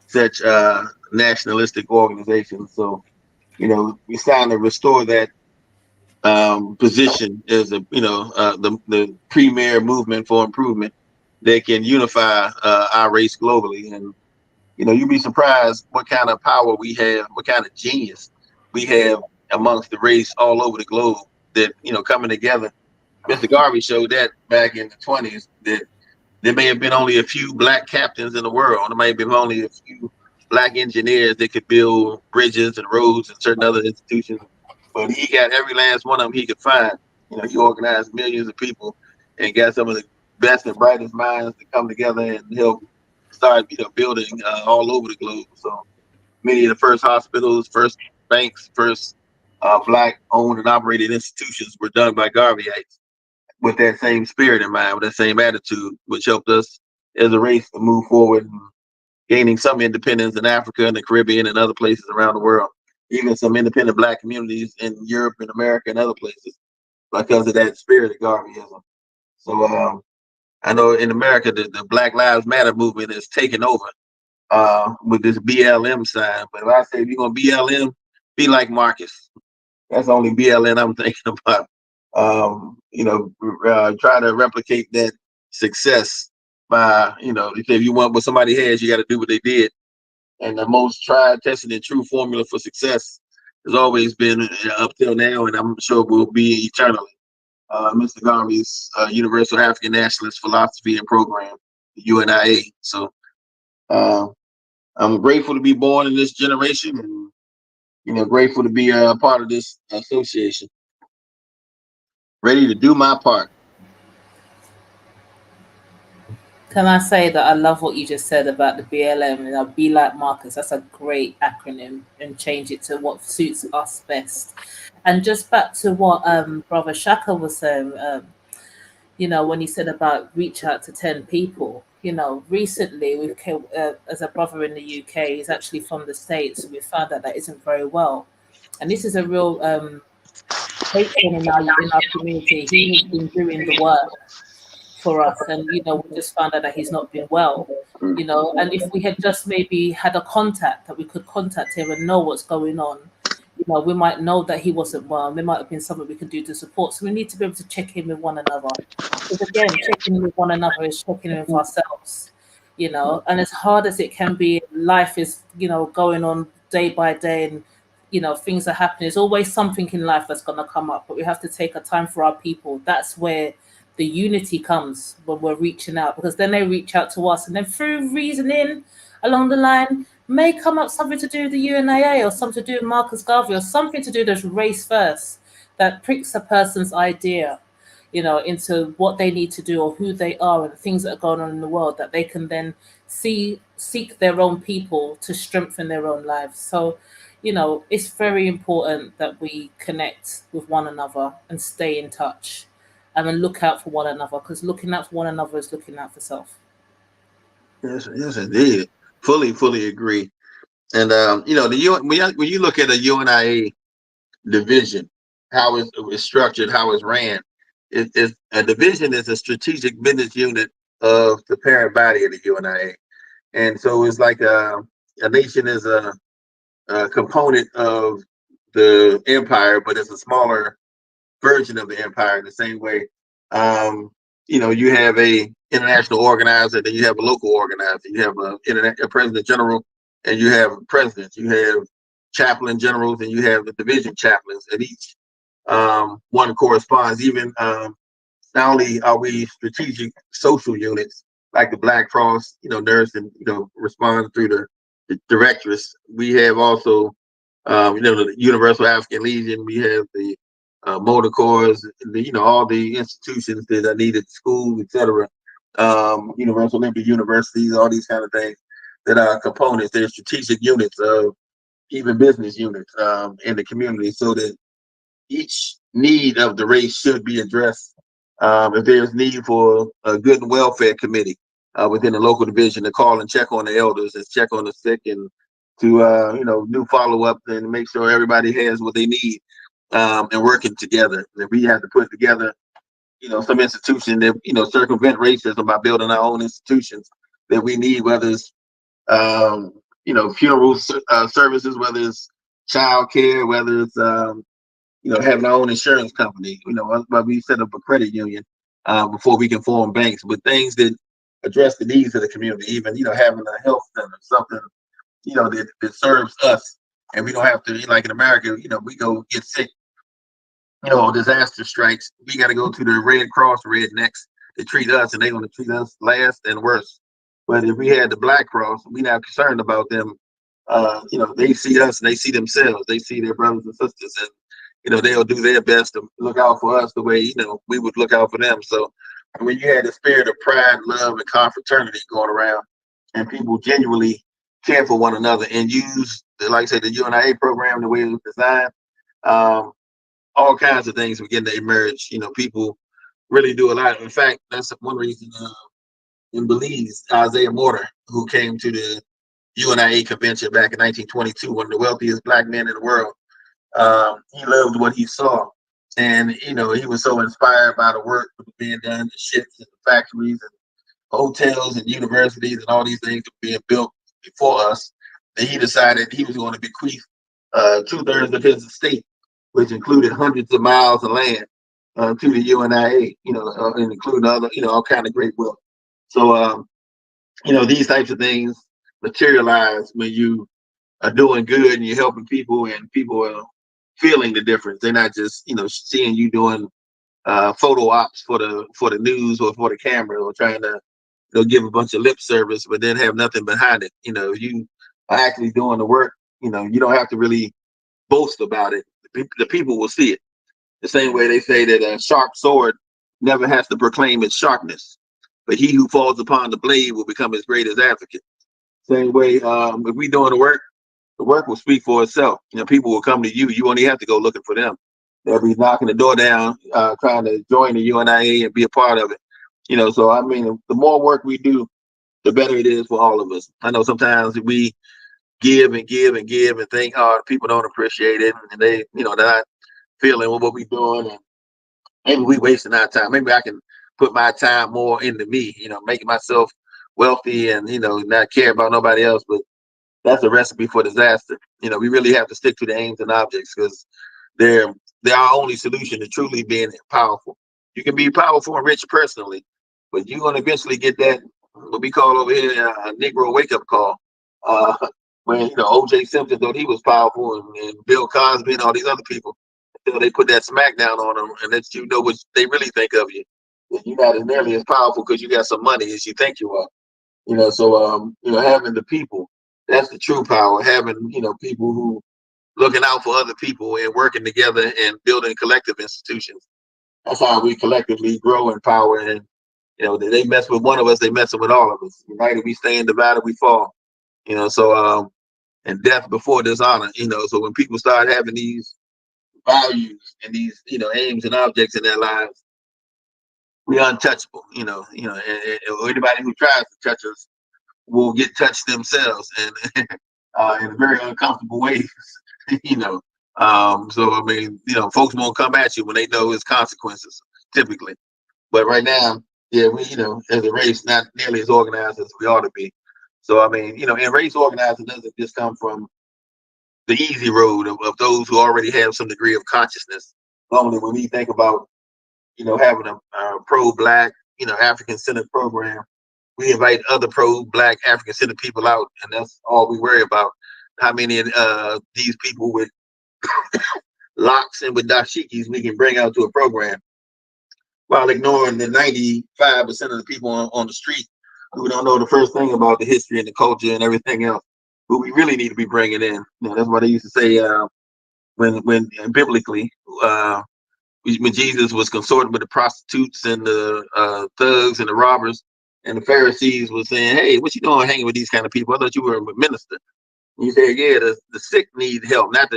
such nationalistic organizations. So we signed to restore that position as the premier movement for improvement that can unify our race globally. And you'd be surprised what kind of power we have, what kind of genius we have amongst the race all over the globe that coming together. Mr. Garvey showed that back in the 20s that there may have been only a few black captains in the world. There may have been only a few black engineers that could build bridges and roads and certain other institutions. But he got every last one of them he could find. He organized millions of people and got some of the best and brightest minds to come together and help started building all over the globe. So many of the first hospitals, first banks, first black owned and operated institutions were done by Garveyites with that same spirit in mind, with that same attitude, which helped us as a race to move forward and gaining some independence in Africa and the Caribbean and other places around the world, even some independent black communities in Europe and America and other places because of that spirit of Garveyism. So I know in America, the Black Lives Matter movement is taking over with this BLM sign. But if I say if you're going to BLM, be like Marcus. That's the only BLM I'm thinking about. Try to replicate that success by, if you want what somebody has, you got to do what they did. And the most tried, tested, and true formula for success has always been up till now, and I'm sure will be eternally. Mr. Garvey's Universal African Nationalist Philosophy and Program, UNIA. So I'm grateful to be born in this generation, and grateful to be a part of this association. Ready to do my part. Can I say that I love what you just said about the BLM? Be like Marcus. That's a great acronym, and change it to what suits us best. And just back to what Brother Shaka was saying, when he said about reach out to 10 people. Recently we've as a brother in the UK, he's actually from the States, and we found out that isn't very well. And this is a real patron in our community. He's been doing the work for us, and we just found out that he's not been well. And if we had just maybe had a contact that we could contact him and know what's going on, we might know that he wasn't well. There might have been something we could do to support. So we need to be able to check in with one another. Because again, checking in with one another is checking in with ourselves. And as hard as it can be, life is going on day by day, and things are happening. There's always something in life that's going to come up, but we have to take a time for our people. That's where the unity comes, when we're reaching out, because then they reach out to us, and then through reasoning along the line may come up something to do with the UNIA, or something to do with Marcus Garvey, or something to do with race first, that pricks a person's idea, into what they need to do or who they are and the things that are going on in the world, that they can then seek their own people to strengthen their own lives. So, it's very important that we connect with one another and stay in touch, and look out for one another, because looking out for one another is looking out for self. Yes, indeed. Fully agree. And when you look at a UNIA division, how it's structured, how it's ran, a division is a strategic business unit of the parent body of the UNIA, and so it's like a nation is a component of the empire, but it's a smaller version of the empire in the same way. You have a international organizer, then you have a local organizer. You have a president general, and you have presidents. You have chaplain generals, and you have the division chaplains at each. One corresponds. Even not only are we strategic social units like the Black Cross, nurse, and respond through the directress. We have also the Universal African Legion. We have the motor corps, all the institutions that are needed, schools, etc. Universal Olympic Universities, all these kind of things that are components. They're strategic units of even business units in the community, so that each need of the race should be addressed. If there's need for a good and welfare committee within the local division to call and check on the elders and check on the sick, and to do follow-up and make sure everybody has what they need, and working together. And we have to put together some institution that circumvent racism by building our own institutions that we need, whether it's funeral services, whether it's child care, whether it's having our own insurance company. But we set up a credit union before we can form banks, with things that address the needs of the community. Even having a health center, something that serves us, and we don't have to, like in America, we go get sick, disaster strikes, we got to go to the Red Cross rednecks to treat us, and they're going to treat us last and worse. But if we had the Black Cross, we're not concerned about them. They see us and they see themselves, they see their brothers and sisters, and they'll do their best to look out for us the way we would look out for them. So when you had the spirit of pride, love, and confraternity going around, and people genuinely care for one another and use, like I said, the UNIA program the way it was designed. Um, all kinds of things begin to emerge. People really do a lot. In fact, that's one reason in Belize, Isaiah Mortar, who came to the UNIA convention back in 1922, one of the wealthiest black men in the world. He loved what he saw. And, he was so inspired by the work that was being done, the ships and the factories and hotels and universities and all these things that were being built before us, that he decided he was going to bequeath 2/3 of his estate, which included hundreds of miles of land, to the UNIA, and including other, all kind of great wealth. So, these types of things materialize when you are doing good and you're helping people and people are feeling the difference. They're not just, seeing you doing photo ops for the news or for the camera or trying to give a bunch of lip service, but then have nothing behind it. You are actually doing the work. You don't have to really boast about it. The people will see it. The same way they say that a sharp sword never has to proclaim its sharpness, but he who falls upon the blade will become as great as advocate. Same way, if we doing the work will speak for itself. People will come to you. You only have to go looking for them. They'll be knocking the door down, trying to join the UNIA and be a part of it. So I mean, the more work we do, the better it is for all of us. I know sometimes we give and give and give and think, oh, people don't appreciate it, and they, they're not feeling what we're doing, and maybe we wasting our time. Maybe I can put my time more into me, making myself wealthy and not care about nobody else. But that's a recipe for disaster. We really have to stick to the aims and objects because they're our only solution to truly being powerful. You can be powerful and rich personally, but you're going to eventually get that, what we call over here, a Negro wake-up call. Uh, when, O.J. Simpson thought he was powerful, and Bill Cosby and all these other people, until they put that smack down on them and let you know what they really think of you. And you're not as nearly as powerful because you got some money as you think you are. So having the people, that's the true power. Having, people who looking out for other people and working together and building collective institutions. That's how we collectively grow in power. And they mess with one of us, they messing with all of us. United we stand, divided we fall. So and death before dishonor. So when people start having these values and these, aims and objects in their lives, we're untouchable. And anybody who tries to touch us will get touched themselves, and in very uncomfortable ways. So I mean, folks won't come at you when they know its consequences typically. But right now, yeah, we, as a race, not nearly as organized as we ought to be. So I mean, and race organizing doesn't just come from the easy road of those who already have some degree of consciousness. Normally, when we think about, having a pro-black, African-centered program, we invite other pro-black African-centered people out, and that's all we worry about. How many of these people with locks and with dashikis we can bring out to a program, while ignoring the 95% of the people on the street who don't know the first thing about the history and the culture and everything else, who we really need to be bringing in. That's why they used to say, when biblically, when Jesus was consorting with the prostitutes and the thugs and the robbers, and the Pharisees was saying, "Hey, what you doing hanging with these kind of people? I thought you were a minister." And he said, "Yeah, the sick need help, not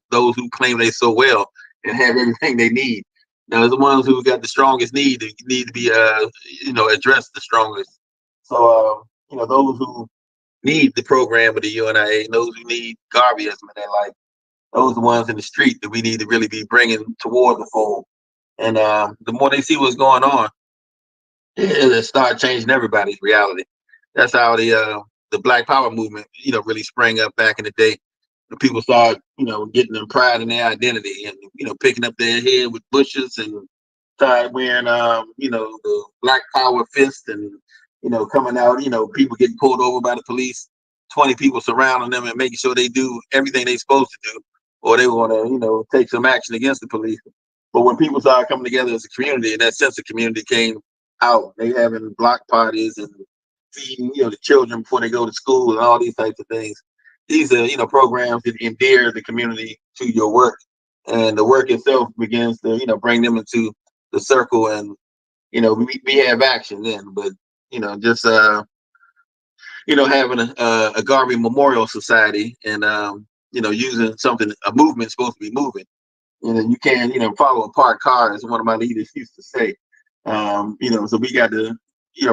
those who claim they so well and have everything they need. Now, the ones who got the strongest need to be addressed the strongest. So those who need the program of the UNIA, those who need Garveyism in their life, those are the ones in the street that we need to really be bringing toward the fold. And the more they see what's going on, it'll start changing everybody's reality. That's how the Black Power movement, really sprang up back in the day. The people start, getting them pride in their identity and, picking up their head with bushes and started wearing, the Black Power fist and, coming out, people getting pulled over by the police, 20 people surrounding them and making sure they do everything they're supposed to do, or they want to, take some action against the police. But when people started coming together as a community, and that sense of community came out, they having block parties and feeding, the children before they go to school and all these types of things. These are, programs that endear the community to your work, and the work itself begins to, bring them into the circle, and we have action then. But just having a Garvey Memorial Society and using something a movement's supposed to be moving. You can't follow a parked car, as one of my leaders used to say. So we got to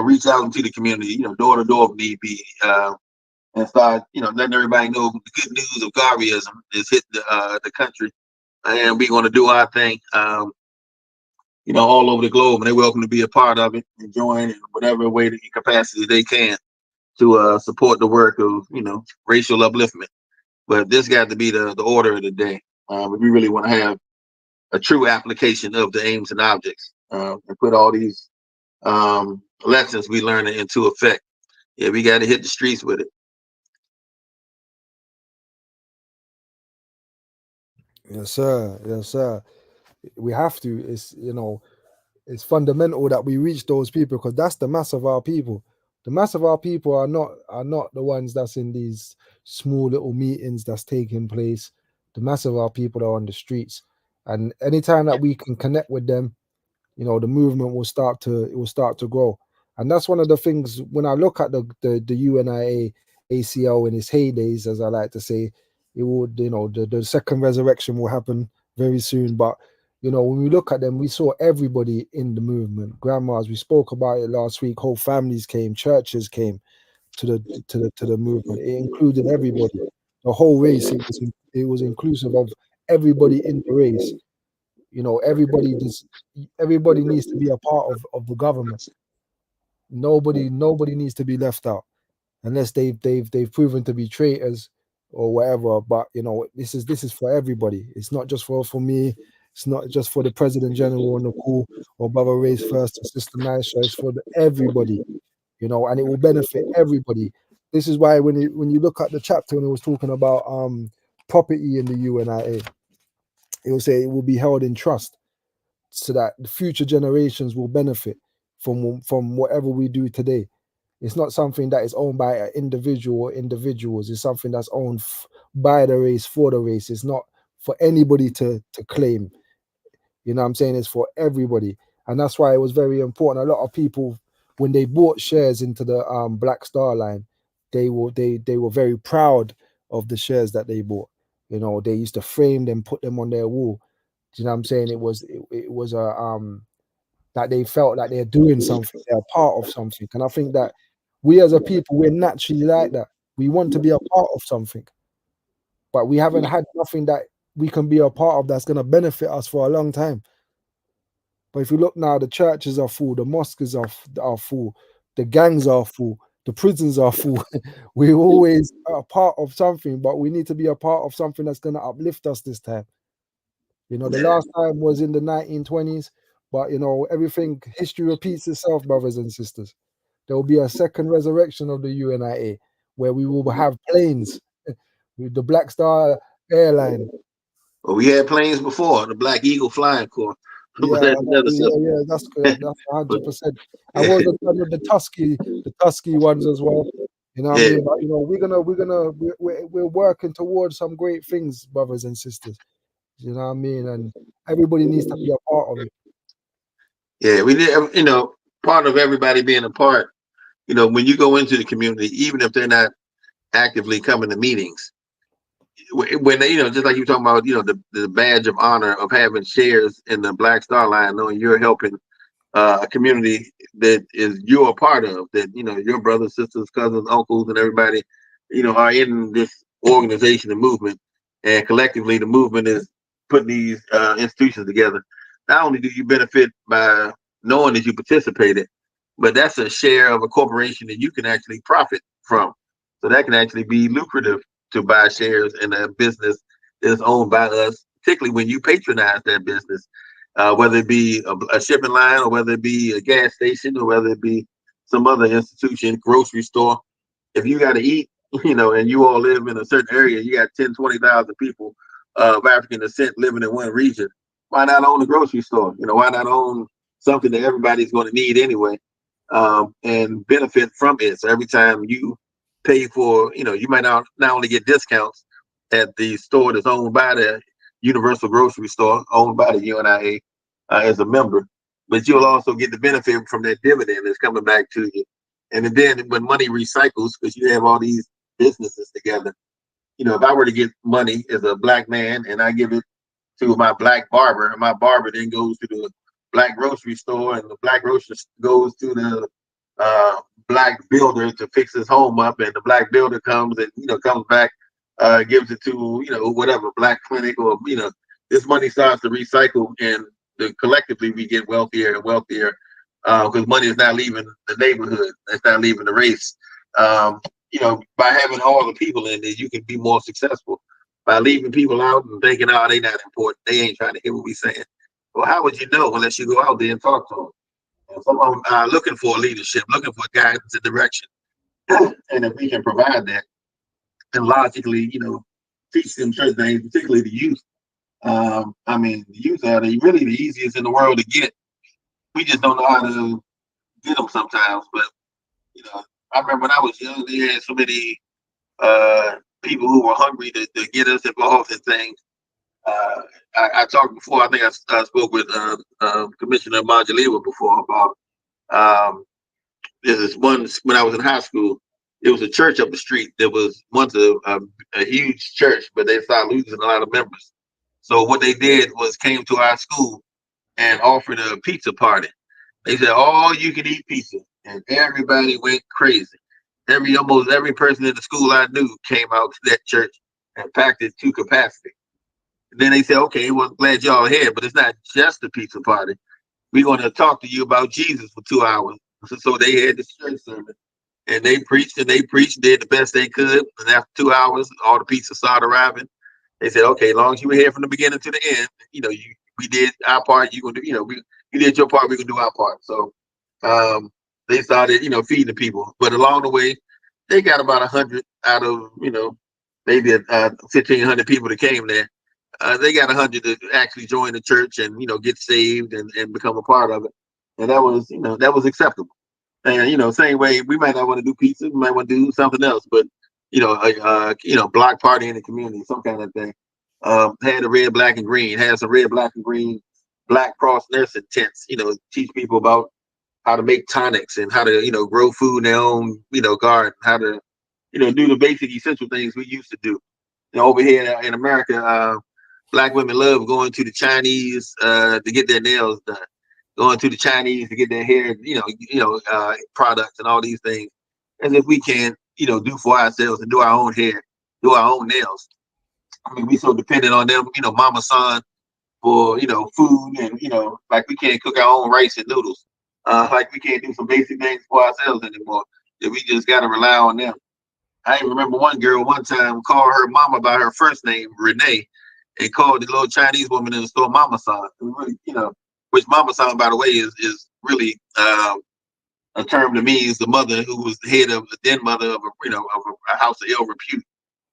reach out into the community, door to door if need be, and start letting everybody know the good news of Garveyism is hitting the country, and we're going to do our thing. All over the globe, and they're welcome to be a part of it and join in whatever way, the capacity they can to support the work of racial upliftment. But this got to be the order of the day. If we really want to have a true application of the aims and objects, and put all these lessons we learn into effect. Yeah, we got to hit the streets with it. Yes, sir. Yes, sir. We have to. It's fundamental that we reach those people, because that's the mass of our people. The mass of our people are not the ones that's in these small little meetings that's taking place. The mass of our people are on the streets, and anytime that we can connect with them, the movement will start to grow. And that's one of the things when I look at the UNIA ACL in its heydays, as I like to say, it would, the second resurrection will happen very soon. But when we look at them, we saw everybody in the movement. Grandmas, we spoke about it last week. Whole families came, churches came to the movement. It included everybody, the whole race. It was inclusive of everybody in the race. Everybody needs to be a part of the government. Nobody needs to be left out, unless they've proven to be traitors or whatever. But this is for everybody. It's not just for me. It's not just for the President General and the cool or Brother Ray's First or Sister Nice. It's for everybody, and it will benefit everybody. This is why when you look at the chapter when it was talking about property in the UNIA, it will say it will be held in trust, so that the future generations will benefit from whatever we do today. It's not something that is owned by an individual or individuals. It's something that's owned by the race, for the race. It's not for anybody to claim. You know what I'm saying? It's for everybody. And that's why it was very important. A lot of people, when they bought shares into the Black Star Line, they were very proud of the shares that they bought. They used to frame them, put them on their wall. Do you know what I'm saying? It was a that they felt like they're doing something, they're part of something. And I think that we as a people, we're naturally like that. We want to be a part of something, but we haven't had nothing that we can be a part of that's going to benefit us for a long time. But if you look now, the churches are full, the mosques are full, the gangs are full, the prisons are full. We always are a part of something, but we need to be a part of something that's going to uplift us this time. The last time was in the 1920s, but everything, history repeats itself, brothers and sisters. There will be a second resurrection of the UNIA where we will have planes with the Black Star Airline. Well, we had planes before, the Black Eagle Flying Corps. Yeah, that's correct. That's 100%. And what was with the Tusky ones as well. You know what I mean? But we're working towards some great things, brothers and sisters. You know what I mean? And everybody needs to be a part of it. Yeah, we did. Part of everybody being a part. When you go into the community, even if they're not actively coming to meetings, when they, just like you talking about, the badge of honor of having shares in the Black Star Line, knowing you're helping a community that is you're a part of, that your brothers, sisters, cousins, uncles, and everybody, are in this organization and movement, and collectively the movement is putting these institutions together. Not only do you benefit by knowing that you participated, but that's a share of a corporation that you can actually profit from. So that can actually be lucrative to buy shares in a business that is owned by us, particularly when you patronize that business, whether it be a shipping line, or whether it be a gas station, or whether it be some other institution, grocery store. If you got to eat, and you all live in a certain area, you got 10, 20,000 people of African descent living in one region, why not own a grocery store? Why not own something that everybody's going to need anyway, and benefit from it? So every time you pay for, you might not only get discounts at the store that's owned by the Universal Grocery Store, owned by the UNIA as a member, but you'll also get the benefit from that dividend that's coming back to you And then when money recycles, because you have all these businesses together, if I were to get money as a black man and I give it to my black barber, and my barber then goes to the black grocery store, and the black grocery goes to the black builder to fix his home up, and the black builder comes and comes back, gives it to whatever black clinic, or this money starts to recycle, and collectively we get wealthier and wealthier because money is not leaving the neighborhood, it's not leaving the race. By having all the people in there, you can be more successful. By leaving people out and thinking, oh, they not important, they ain't trying to hear what we saying. Well, how would you know unless you go out there and talk to them? And some of them are looking for leadership, looking for guidance and direction. And if we can provide that, and logically, teach them certain things, particularly the youth. The youth are really the easiest in the world to get. We just don't know how to get them sometimes. But I remember when I was young, they had so many people who were hungry to get us involved in things. I talked before. I think I spoke with Commissioner Majaliwa before about there's one when I was in high school. It was a church up the street. There was once a huge church, but they started losing a lot of members. So what they did was came to our school and offered a pizza party. They said all you can eat pizza, and everybody went crazy. Almost every person in the school I knew came out to that church and packed it to capacity. And then they said, okay, well, glad y'all here, but it's not just a pizza party. We're going to talk to you about Jesus for 2 hours. So they had this church service, and they preached, did the best they could. And after 2 hours, all the pizza started arriving. They said, okay, as long as you were here from the beginning to the end, we did our part. You gonna do, you did your part. We can do our part. So they started, feeding the people. But along the way, they got about 100 out of, maybe 1,500 people that came there. They got 100 to actually join the church and get saved and become a part of it, and that was acceptable. And same way we might not want to do pizza, we might want to do something else, but block party in the community, some kind of thing. Had a red, black, and green. Had some red, black, and green Black Cross nursing tents. Teach people about how to make tonics and how to grow food in their own garden. How to do the basic essential things we used to do. Over here in America, Black women love going to the Chinese to get their nails done, going to the Chinese to get their hair, products and all these things, as if we can, do for ourselves and do our own hair, do our own nails. We so dependent on them, mama son for, food, and, like we can't cook our own rice and noodles. Like we can't do some basic things for ourselves anymore. That we just got to rely on them. I even remember one girl one time called her mama by her first name, Renee, and called the little Chinese woman in the store Mama San. Really, which Mama San, by the way, is really a term to me is the mother who was the head of the den mother of a house of ill repute,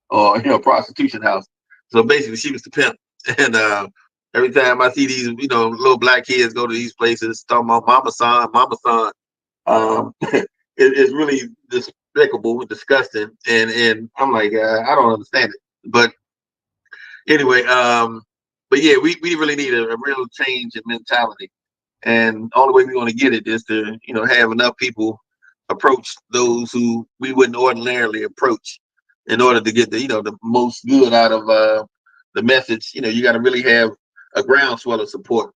or prostitution house. So basically, she was the pimp. And every time I see these little black kids go to these places talking about Mama San, Mama San, it's really despicable, disgusting, and I'm like, I don't understand it. But anyway, but yeah, we really need a real change in mentality, and all the way we're going to get it is to have enough people approach those who we wouldn't ordinarily approach in order to get the most good out of the message. You got to really have a groundswell of support.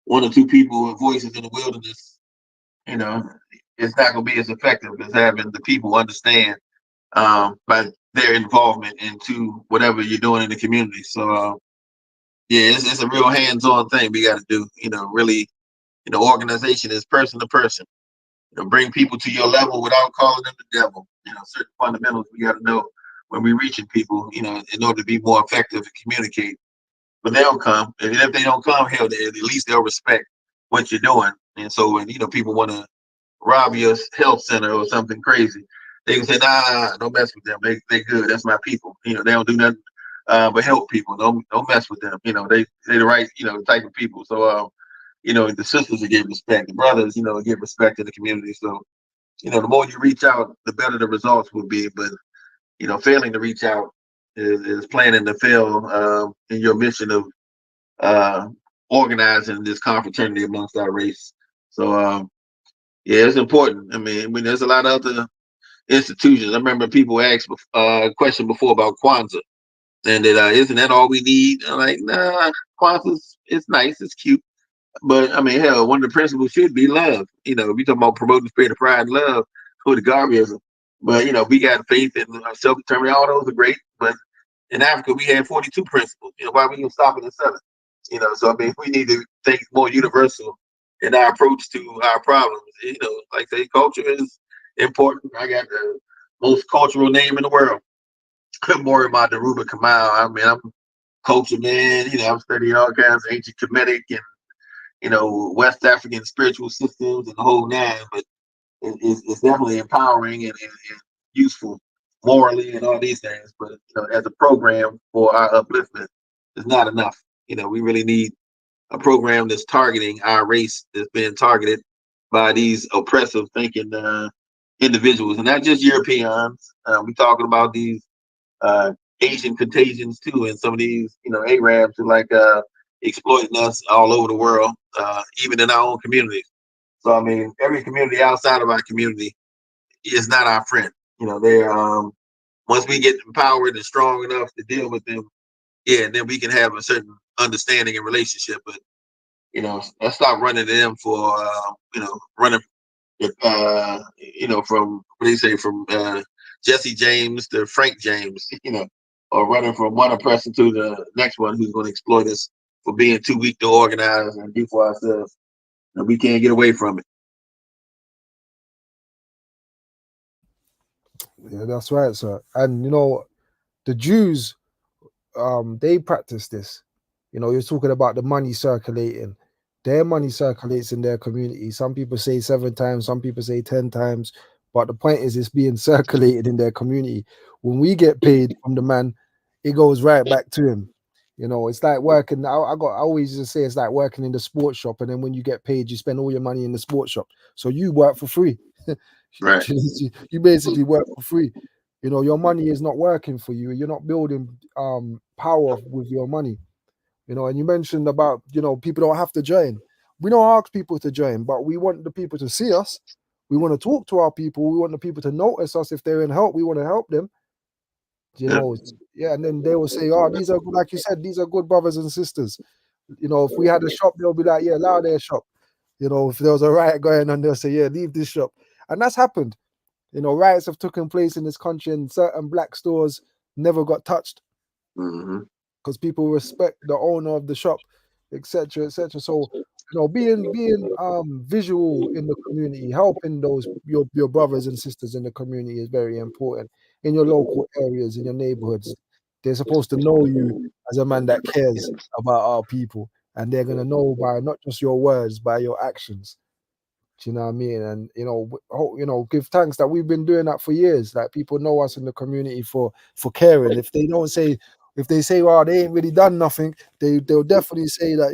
One or two people with voices in the wilderness, it's not going to be as effective as having the people understand by their involvement into whatever you're doing in the community. So yeah, it's a real hands-on thing we got to do. Really, organization is person to person. Bring people to your level without calling them the devil. Certain fundamentals we got to know when we're reaching people. In order to be more effective and communicate. But they'll come, and if they don't come, hell, at least they'll respect what you're doing. And so when people want to rob your health center or something crazy, they can say, nah, don't mess with them. They good. That's my people. They don't do nothing but help people. Don't mess with them. They the right type of people. So the sisters will get respect. The brothers get respect in the community. So the more you reach out, the better the results will be. But failing to reach out is planning to fail in your mission of organizing this confraternity amongst our race. So Yeah, it's important. I mean, there's a lot of other institutions. I remember people asked a question before about Kwanzaa, and that isn't that all we need? I'm like, nah, Kwanzaa's it's nice, it's cute, but I mean, hell, one of the principles should be love. You know, we talking about promoting the spirit of pride and love for the Garveyism, but you know, we got faith and self-determination. All those are great, but in Africa, we had 42 principles. You know, why we even stopping at 7? You know, so I mean, we need to think more universal in our approach to our problems. You know, like I say, culture is important. I got the most cultural name in the world. More about Daruba Kamal. I mean, I'm culture man. You know, I'm studying all kinds of ancient Kemetic and West African spiritual systems and the whole nine. But it's definitely empowering and useful morally and all these things. But as a program for our upliftment, it's not enough. We really need a program that's targeting our race that's been targeted by these oppressive thinking individuals, and not just Europeans. We're talking about these uh, Asian contagions too, and some of these Arabs are like exploiting us all over the world, even in our own communities. So I mean, every community outside of our community is not our friend. They're once we get empowered and strong enough to deal with them, yeah, then we can have a certain understanding and relationship. But let's stop running to them for running from what do you say, from Jesse James to Frank James, or running from one oppressor to the next one who's going to exploit us for being too weak to organize and do for ourselves. And we can't get away from it. Yeah, that's right, sir. And the Jews, they practice this. You're talking about the money circulating. Their money circulates in their community. Some people say 7 times, some people say 10 times, but the point is it's being circulated in their community. When we get paid from the man, it goes right back to him. It's like working. I always just say it's like working in the sports shop, and then when you get paid, you spend all your money in the sports shop. So you work for free. Right. You basically work for free. Your money is not working for you. You're not building power with your money. And you mentioned about people don't have to join. We don't ask people to join, but we want the people to see us. We want to talk to our people. We want the people to notice us. If they're in help, we want to help them. Yeah. Yeah, and then they will say, oh, these are, like you said, these are good brothers and sisters. If we had a shop, they'll be like, yeah, allow their shop. If there was a riot going on, they'll say, yeah, leave this shop. And that's happened. Riots have taken place in this country, and certain black stores never got touched Mm-hmm. because people respect the owner of the shop, etc., etc. So, being visual in the community, helping those your brothers and sisters in the community is very important in your local areas, in your neighborhoods. They're supposed to know you as a man that cares about our people, and they're gonna know by not just your words, by your actions. Do you know what I mean? And give thanks that we've been doing that for years. Like, people know us in the community for caring. If they don't say, if they say, well, they ain't really done nothing, they'll definitely say that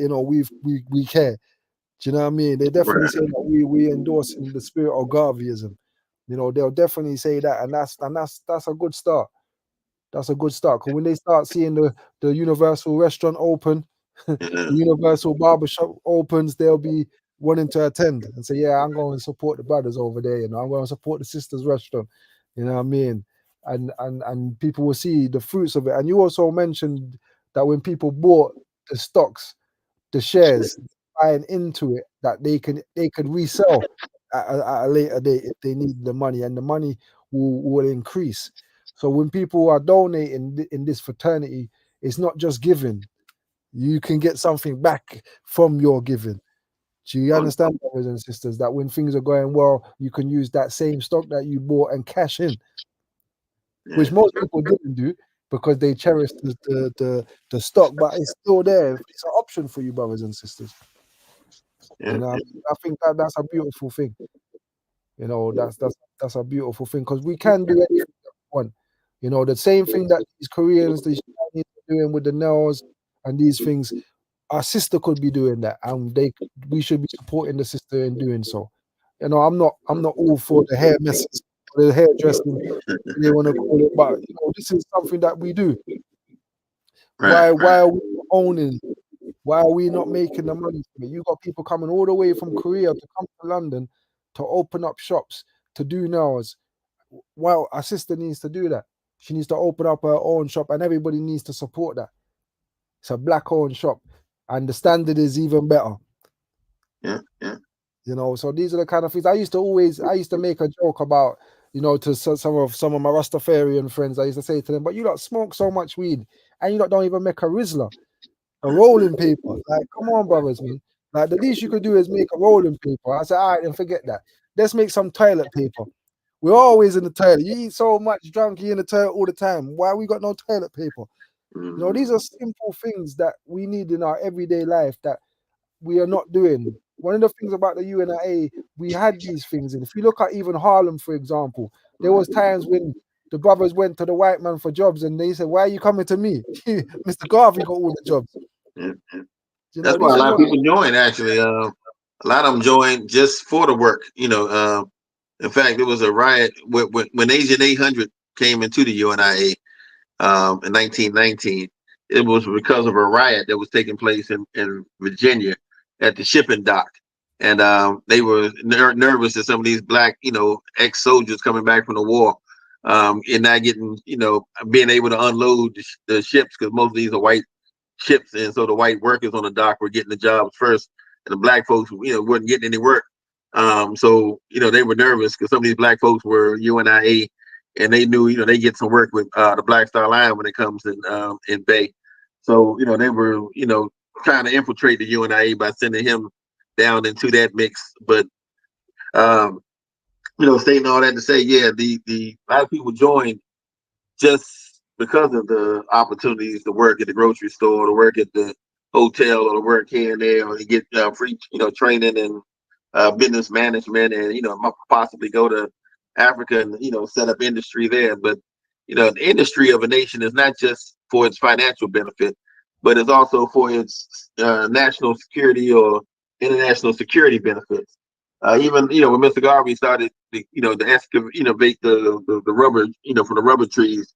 we care. Do you know what I mean? They definitely Right. say that we endorse in the spirit of Garveyism. They'll definitely say that, and that's a good start. That's a good start. Because when they start seeing the Universal restaurant open, the Yeah. Universal barbershop opens, they'll be wanting to attend and say, yeah, I'm going to support the brothers over there. I'm going to support the sisters restaurant. You know what I mean? And people will see the fruits of it. And you also mentioned that when people bought the stocks, the shares, buying into it, that they could resell at a later date if they need the money, and the money will increase. So when people are donating in this fraternity, it's not just giving. You can get something back from your giving. Do you understand, brothers and sisters, that when things are going well, you can use that same stock that you bought and cash in, which Yeah. most people didn't do because they cherish the stock, but it's still there. It's an option for you, brothers and sisters. Yeah. I think that's a beautiful thing. That's a beautiful thing, because we can do anything that we want. The same thing that these Koreans, these Chinese are doing with the nails and these things, our sister could be doing that, and we should be supporting the sister in doing so. I'm not all for the hair messes, the hairdressing, they want to call it, but this is something that we do. Right. Why are we not owning? Why are we not making the money from it? You got people coming all the way from Korea to come to London to open up shops, to do nails. Well, our sister needs to do that. She needs to open up her own shop, and everybody needs to support that. It's a black-owned shop, and the standard is even better. Yeah, yeah. You know, so these are the kind of things I used to make a joke about, you know, to some of my Rastafarian friends. I used to say to them, but you lot smoke so much weed and you lot don't even make a Rizla, a rolling paper. Like, come on, brothers, man. Like, the least you could do is make a rolling paper. I said, all right, then forget that. Let's make some toilet paper. We're always in the toilet. You eat so much drunk, you're in the toilet all the time. Why we got no toilet paper? You know, these are simple things that we need in our everyday life that we are not doing. One of the things about the UNIA, we had these things. And if you look at even Harlem, for example, there was times when the brothers went to the white man for jobs and they said, why are you coming to me? Mr. Garvey got all the jobs. Yeah. You know, That's why this a is lot of what people join. Actually, a lot of them join just for the work. You know, in fact, there was a riot when Agent 800 came into the UNIA in 1919. It was because of a riot that was taking place in Virginia at the shipping dock, and they were nervous that some of these black, you know, ex-soldiers coming back from the war, and not getting, you know, being able to unload the ships, because most of these are white ships, and so the white workers on the dock were getting the jobs first, and the black folks, you know, weren't getting any work. So you know, they were nervous because some of these black folks were UNIA, and they knew, you know, they get some work with the Black Star Line when it comes in Bay. So you know, they were, you know, trying to infiltrate the UNIA by sending him down into that mix. But um, you know, stating all that to say, yeah, the a lot of people joined just because of the opportunities to work at the grocery store, to work at the hotel, or to work here and there, or to get free, you know, training and business management, and you know, possibly go to Africa and, you know, set up industry there. But you know, the industry of a nation is not just for its financial benefit, but it's also for its national security or international security benefits. Even, you know, when Mr. Garvey started, you know, the innovate the rubber, you know, from the rubber trees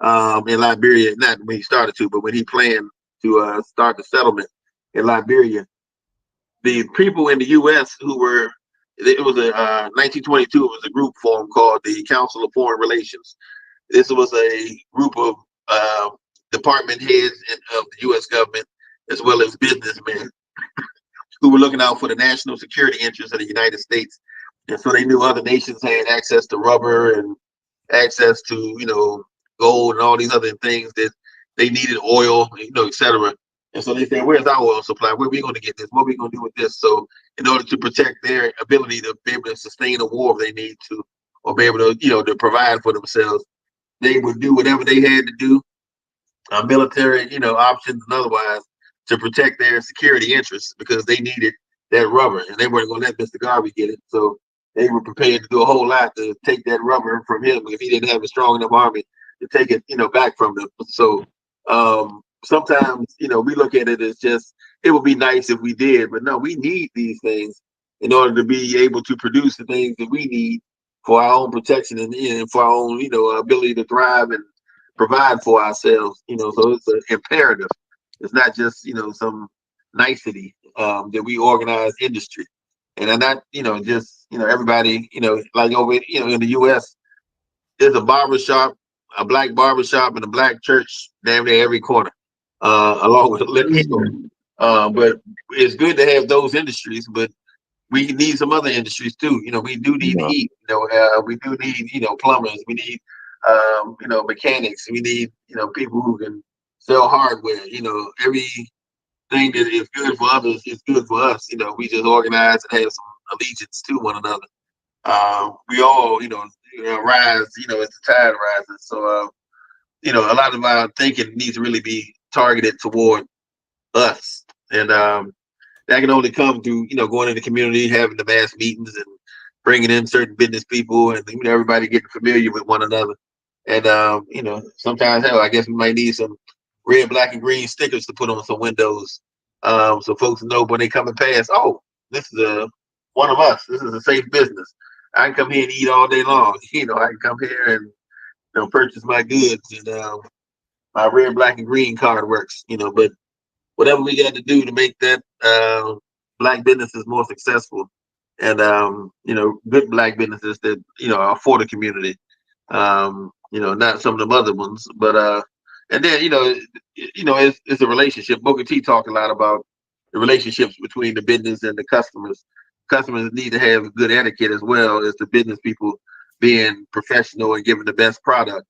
in Liberia, not when he started to, but when he planned to start the settlement in Liberia, the people in the U.S. who were, it was a 1922, it was a group formed called the Council of Foreign Relations. This was a group of uh, department heads of the U.S. government, as well as businessmen, who were looking out for the national security interests of the United States. And so they knew other nations had access to rubber and access to, you know, gold and all these other things that they needed, oil, you know, etc. And so they said, where's our oil supply? Where are we going to get this? What are we going to do with this? So in order to protect their ability to be able to sustain a war if they need to, or be able to, you know, to provide for themselves, they would do whatever they had to do, military, you know, options and otherwise, to protect their security interests, because they needed that rubber and they weren't going to let Mr. Garvey get it. So they were prepared to do a whole lot to take that rubber from him if he didn't have a strong enough army to take it, you know, back from them. So sometimes, you know, we look at it as just, it would be nice if we did, but no, we need these things in order to be able to produce the things that we need for our own protection and for our own, you know, ability to thrive and provide for ourselves, you know. So it's an imperative. It's not just, you know, some nicety that we organize industry. And I'm not, you know, just, you know, everybody, you know, like over, you know, in the US, there's a barber shop, a black barber shop, and a black church damn near every corner, along with a liquor store. But it's good to have those industries, but we need some other industries too. You know, we do need Yeah. heat. You know, we do need, you know, plumbers. We need, you know, mechanics. We need, you know, people who can sell hardware. You know, everything that is good for others is good for us. You know, we just organize and have some allegiance to one another. We all, you know, rise. You know, as the tide rises. So, you know, a lot of our thinking needs to really be targeted toward us, and that can only come through, you know, going in the community, having the mass meetings, and bringing in certain business people, and, you know, everybody getting familiar with one another. And you know, sometimes, hell, I guess we might need some red, black, and green stickers to put on some windows, so folks know when they come and pass. Oh, this is one of us. This is a safe business. I can come here and eat all day long. You know, I can come here and, you know, purchase my goods, and my red, black, and green card works. You know, but whatever we got to do to make that black businesses more successful, and good black businesses that are for the community. Not some of them other ones, but and then it's a relationship. Booker T talked a lot about the relationships between the business and the customers. Customers need to have good etiquette as well as the business people being professional and giving the best product.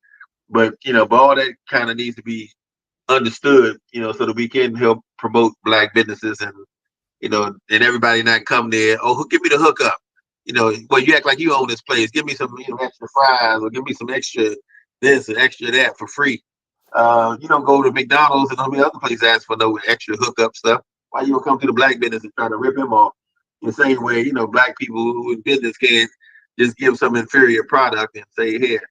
But all that kind of needs to be understood, so that we can help promote black businesses and everybody not come there. Oh, give me the hookup. Well, you act like you own this place. Give me some, extra fries, or give me some extra this and extra that for free. You don't go to McDonald's and all the other places ask for no extra hookup stuff. Why you don't come to the black business and try to rip him off? The same way, black people who in business can't just give some inferior product and say, here,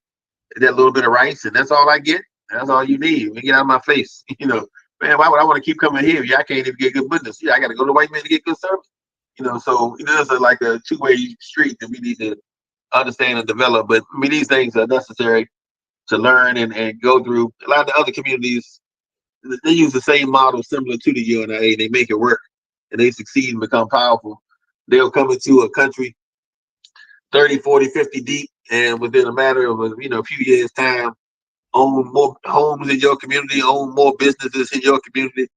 that little bit of rice, and that's all I get. That's all you need. Get out of my face. Man, why would I want to keep coming here? Yeah, I can't even get good business. Yeah, I got to go to white man to get good service. So it's like a two-way street that we need to understand and develop. But I mean, these things are necessary to learn and go through. A lot of the other communities, they use the same model similar to the UNIA. They make it work, and they succeed and become powerful. They'll come into a country 30, 40, 50 deep, and within a matter of a few years' time, own more homes in your community, own more businesses in your community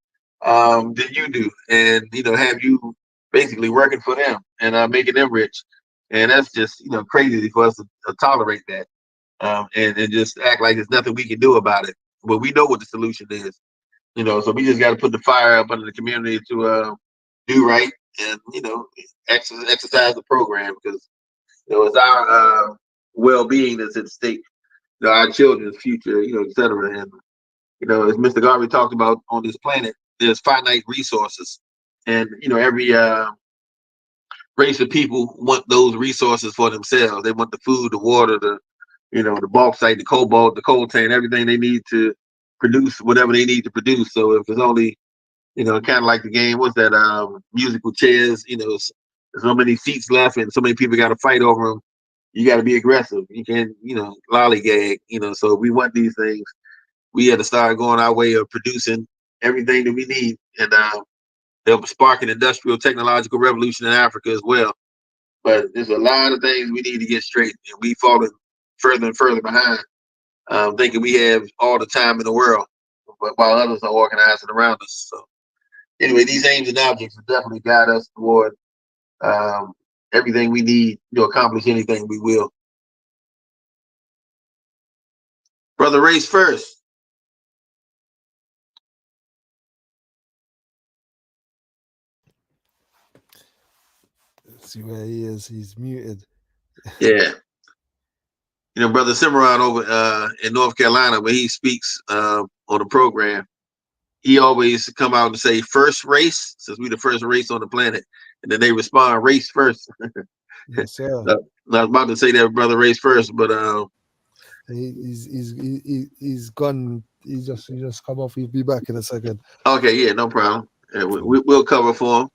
than you do, and have you basically working for them and making them rich. And that's just crazy for us to tolerate that, and just act like there's nothing we can do about it. But we know what the solution is, so we just got to put the fire up under the community to do right and exercise the program, because it's our well-being that's at stake, our children's future, et cetera. And as Mr. Garvey talked about, on this planet, there's finite resources, and every race of people want those resources for themselves. They want the food, the water, the bauxite, the cobalt, the coltan, everything they need to produce whatever they need to produce. So if it's only, kind of like the game, what's that, musical chairs, so many seats left and so many people got to fight over them. You got to be aggressive. You can't, lollygag, so if we want these things, we had to start going our way of producing everything that we need. And they'll spark an industrial technological revolution in Africa as well. But there's a lot of things we need to get straight, and we falling further and further behind, thinking we have all the time in the world, but while others are organizing around us. So anyway, these aims and objects will definitely guide us toward everything we need to accomplish anything we will. Brother, race first. Let's see where he is. He's muted. Yeah. Brother Cimarron over in North Carolina, when he speaks on the program, he always come out and say first race, since we the first race on the planet, and then they respond race first. Yes, sir. I was about to say that, brother, race first, but he's gone. He just come off. He'll be back in a second. okay, yeah, no problem. We'll cover for him.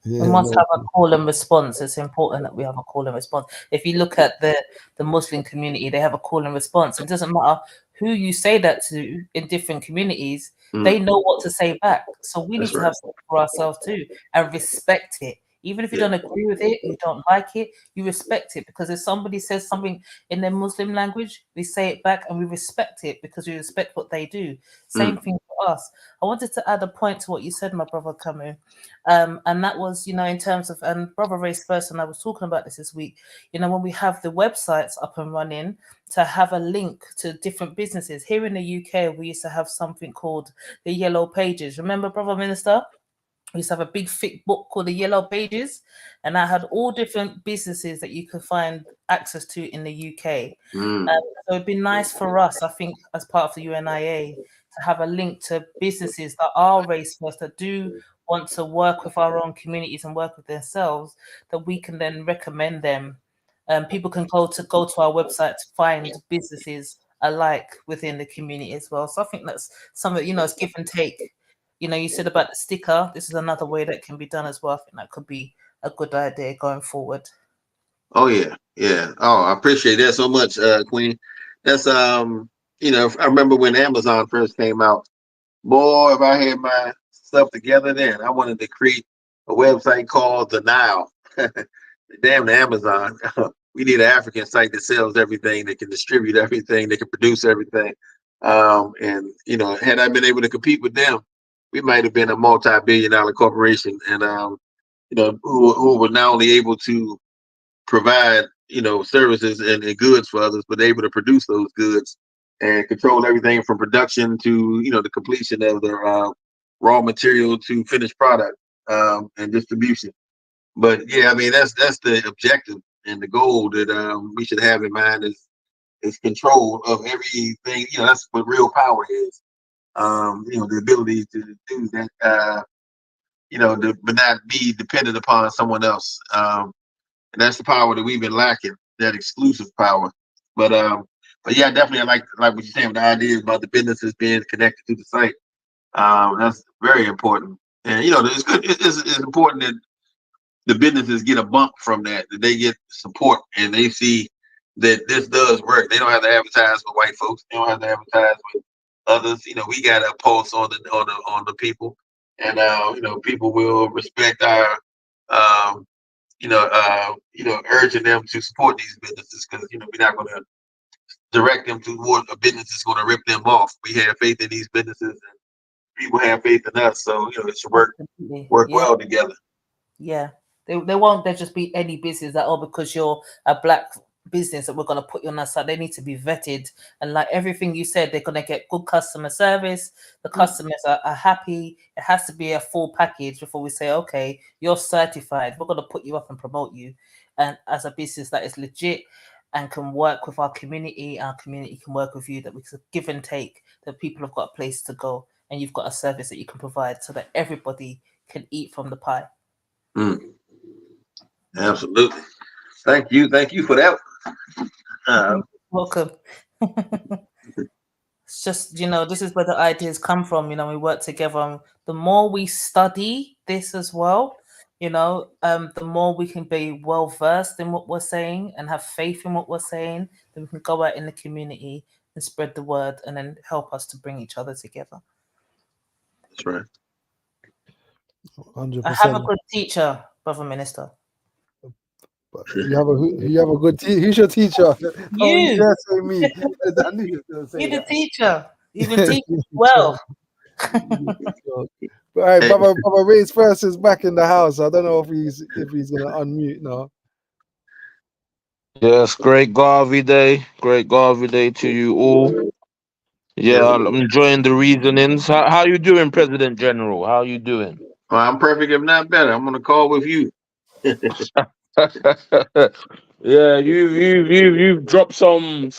Yeah, we must have a call and response. It's important that we have a call and response. If you look at the Muslim community, they have a call and response. It doesn't matter who you say that to in different communities, they know what to say back. So we need to have something for ourselves too and respect it. Even if you don't agree with it, you don't like it, you respect it. Because if somebody says something in their Muslim language, we say it back and we respect it because we respect what they do. Same thing for us. I wanted to add a point to what you said, my brother Camus. And that was, in terms of, and Brother Race First, and I was talking about this week, when we have the websites up and running, to have a link to different businesses. Here in the UK, we used to have something called the Yellow Pages. Remember, Brother Minister? We used to have a big thick book called the Yellow Pages, and I had all different businesses that you could find access to in the UK. So it'd be nice for us, I think, as part of the UNIA, to have a link to businesses that are race first, that do want to work with our own communities and work with themselves, that we can then recommend them. People can go to our website to find businesses alike within the community as well. So I think that's something, it's give and take. You said about the sticker. This is another way that can be done as well. I think that could be a good idea going forward. Oh yeah. Oh, I appreciate that so much, Queen. That's I remember when Amazon first came out. Boy, if I had my stuff together then, I wanted to create a website called The Nile. damn the Amazon. We need an African site that sells everything, that can distribute everything, that can produce everything. And had I been able to compete with them, we might have been a multi-billion-dollar corporation, and who were not only able to provide services and goods for others, but able to produce those goods and control everything from production to the completion of the raw material to finished product and distribution. But yeah, I mean that's the objective and the goal that we should have in mind is control of everything. That's what real power is. The ability to do that. But not be dependent upon someone else. And that's the power that we've been lacking, that exclusive power. But yeah, definitely I like what you're saying with the ideas about the businesses being connected to the site. That's very important. And it's good. It's important that the businesses get a bump from that they get support and they see that this does work. They don't have to advertise with white folks. They don't have to advertise with others. We got a pulse on the people, and people will respect our urging them to support these businesses because we're not going to direct them toward a business that's going to rip them off. We have faith in these businesses, and people have faith in us. So it should work well together. Yeah, they won't. There just be any business that because you're a black business that we're going to put you on that side. They need to be vetted, and like everything you said, they're going to get good customer service. The customers are happy. It has to be a full package before we say, okay, you're certified. We're going to put you up and promote you, and as a business that is legit and can work with our community can work with you. That we can give and take. That people have got a place to go, and you've got a service that you can provide, so that everybody can eat from the pie. Absolutely. Thank you for that. Welcome. It's just this is where the ideas come from. We work together. And the more we study this as well, the more we can be well versed in what we're saying and have faith in what we're saying. Then we can go out in the community and spread the word, and then help us to bring each other together. That's right. 100%. I have a good teacher, Brother Minister. You have a good teacher. Who's your teacher? You. Oh, say me. I knew you were going to say You're the that. teacher. You can teach well. All right, Brother Ray's first is back in the house. I don't know if he's gonna unmute now. Yes, great Garvey Day. Great Garvey Day to you all. Yeah, I'm enjoying the reasonings. How you doing, President General? How you doing? Well, I'm perfect, if not better. I'm gonna call with you. Yeah, you've dropped some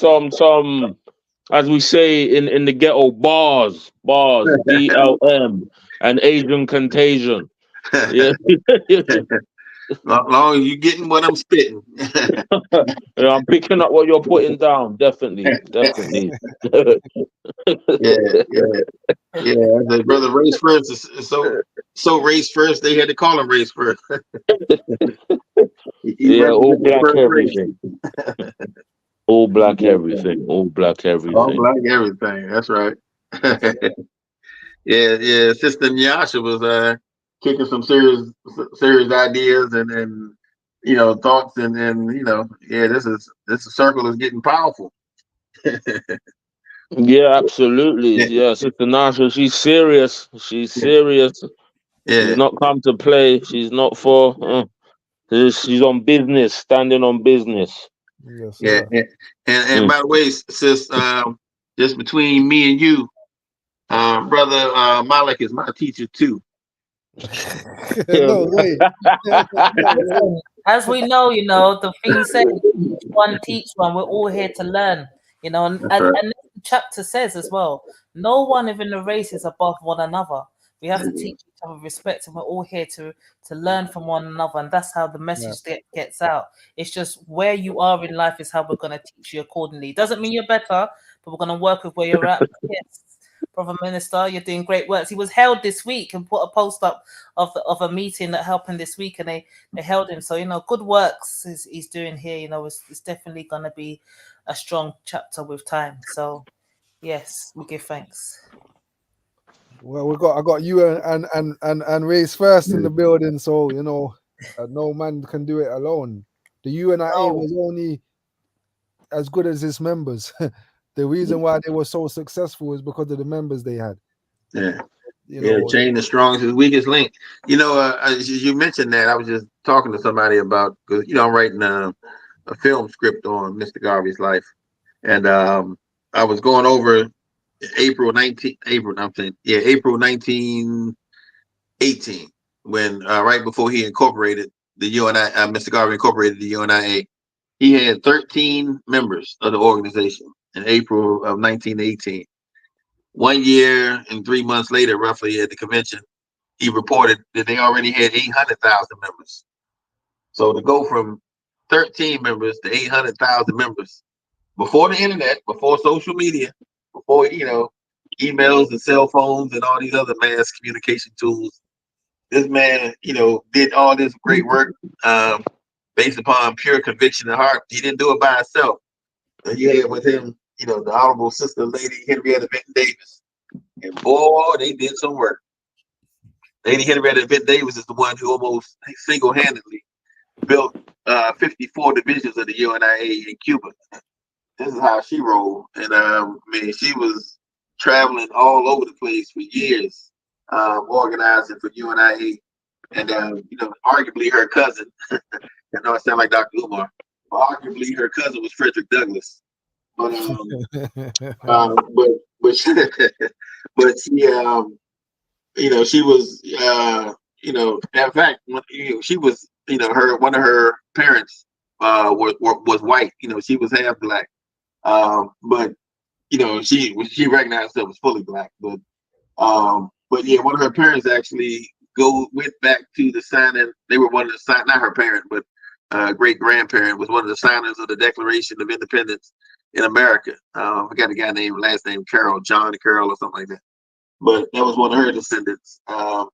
as we say in the ghetto bars BLM and Asian contagion. Yeah. Long as you getting what I'm spitting. Yeah, I'm picking up what you're putting down. Definitely. Yeah. The brother race first is so race first. They had to call him race first. Yeah, all black everything. All black everything. All black everything. All black everything. That's right. Yeah. Sister Nyasha was kicking some serious ideas and thoughts and this circle is getting powerful. Yeah, absolutely. Yeah, Sister Nasha, she's serious. She's serious. Yeah. She's not come to play. She's not for. She's on business, standing on business. Yes, yeah. And by the way, sis, just between me and you, brother Malik is my teacher too. No way. As we know, the thing says, one teach one. We're all here to learn, and the chapter says as well, no one within the race is above one another. We have to teach each other respect, and we're all here to learn from one another, and that's how the message gets out. It's just where you are in life is how we're going to teach you accordingly. Doesn't mean you're better, but we're going to work with where you're at. Yes. Brother Minister, you're doing great work. He was held this week and put a post up of a meeting that happened this week, and they held him. So good works he's doing here. It's definitely going to be a strong chapter with time. So yes, we give thanks. Well, I got you and Ray's first in the building, so No man can do it alone. The UNIA was only as good as its members. The reason why they were so successful is because of the members they had. Yeah. You Yeah, know, chain the strongest is the weakest link. You know, as you mentioned that, I was just talking to somebody about, because I'm writing a film script on Mr. Garvey's life, and I was going over April 1918, when right before he incorporated the UNI, Mr. Garvey incorporated the UNIA. He had 13 members of the organization in April of 1918. 1 year and 3 months later, roughly at the convention, he reported that they already had 800,000 members. So to go from 13 members to 800,000 members before the internet, before social media, before emails and cell phones and all these other mass communication tools, this man did all this great work based upon pure conviction and heart. He didn't do it by himself. You had with him, the Honorable Sister Lady Henrietta Benton Davis, and boy, they did some work. Lady Henrietta Benton Davis is the one who almost single-handedly built 54 divisions of the UNIA in Cuba. This is how she rolled, and she was traveling all over the place for years, organizing for UNIA, and arguably her cousin. I know I sound like Dr. Umar, but arguably her cousin was Frederick Douglass. But but she, but she was in fact she was one of her parents was white. She was half black, but she recognized herself as fully black. But yeah, one of her parents actually went back to the signing. They were one of the not her parent, but great grandparent was one of the signers of the Declaration of Independence in America. I got a guy named last name Carroll, John Carroll or something like that. But that was one of her descendants. But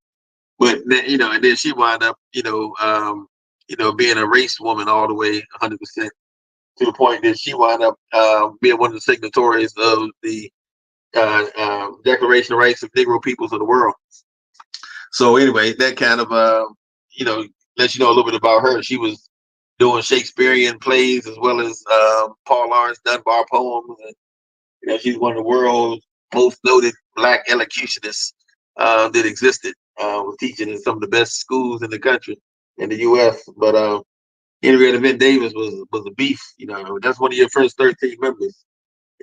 then, and then she wound up, being a race woman all the way 100%, to the point that she wound up being one of the signatories of the Declaration of Rights of Negro Peoples of the World. So anyway, that kind of lets you know a little bit about her. She was doing Shakespearean plays as well as Paul Laurence Dunbar poems, and she's one of the world's most noted black elocutionists that existed. Was teaching in some of the best schools in the country, in the U.S. But Henrietta Benton Davis was a beast. That's one of your first 13 members.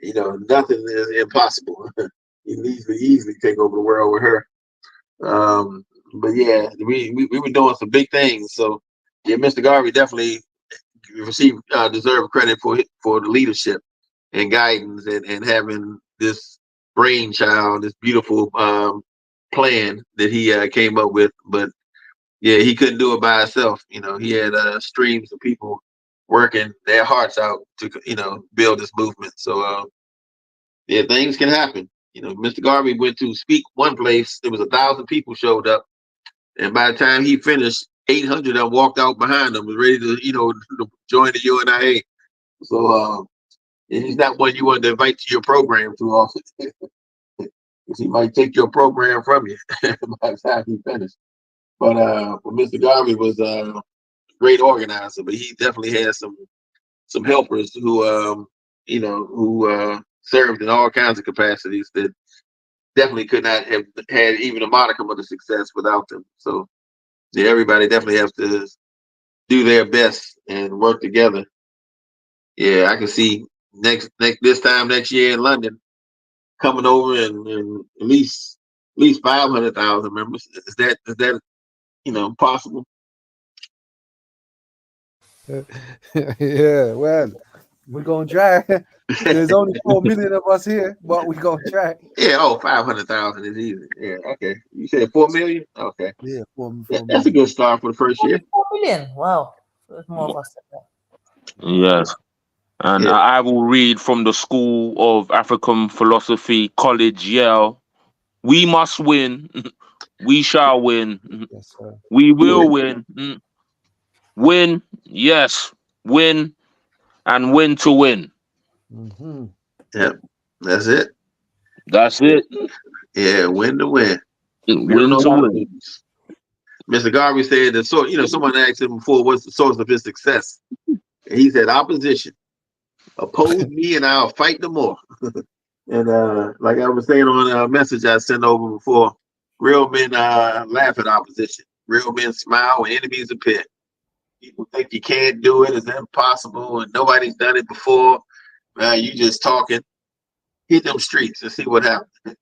Nothing is impossible. You can easily take over the world with her. But yeah, we were doing some big things. So yeah, Mr. Garvey definitely deserve credit for the leadership and guidance and having this brainchild, this beautiful plan that he came up with. But yeah, he couldn't do it by himself. He had streams of people working their hearts out to build this movement. So yeah, things can happen. Mr. Garvey went to speak one place. There was 1,000 people showed up, and by the time he finished, 800 of them walked out behind him, was ready to to join the UNIA. So he's not one you want to invite to your program too often. He might take your program from you by the time he finished. But Mr. Garvey was a great organizer, but he definitely had some helpers who served in all kinds of capacities that definitely could not have had even a modicum of the success without them. So yeah, everybody definitely has to do their best and work together. Yeah, I can see this time next year in London coming over and at least 500,000 members. Is that possible? Yeah, well, we're gonna try. There's only 4 million of us here, but we're gonna try. Yeah, 500,000 is easy. Yeah, okay. You said 4 million? Okay. Yeah, 4 That's a million. good start for the first year. 4 million. Wow. There's more of us than that. Yes. And Yeah. I will read from the School of African Philosophy, College Yale. We must win. We shall win. Yes, sir. We will win. Win, yes. Win and win to win. Mm-hmm. Yep. That's it. That's it. Yeah, win to win. We don't Win know to how to win. lose. Mr. Garvey said the source, someone asked him before, what's the source of his success? And he said, opposition. Oppose me and I'll fight no more. And like I was saying on a message I sent over before, real men laugh at opposition. Real men smile when enemies appear. People think you can't do it, it's impossible, and nobody's done it before. You just talking. Hit them streets and see what happens.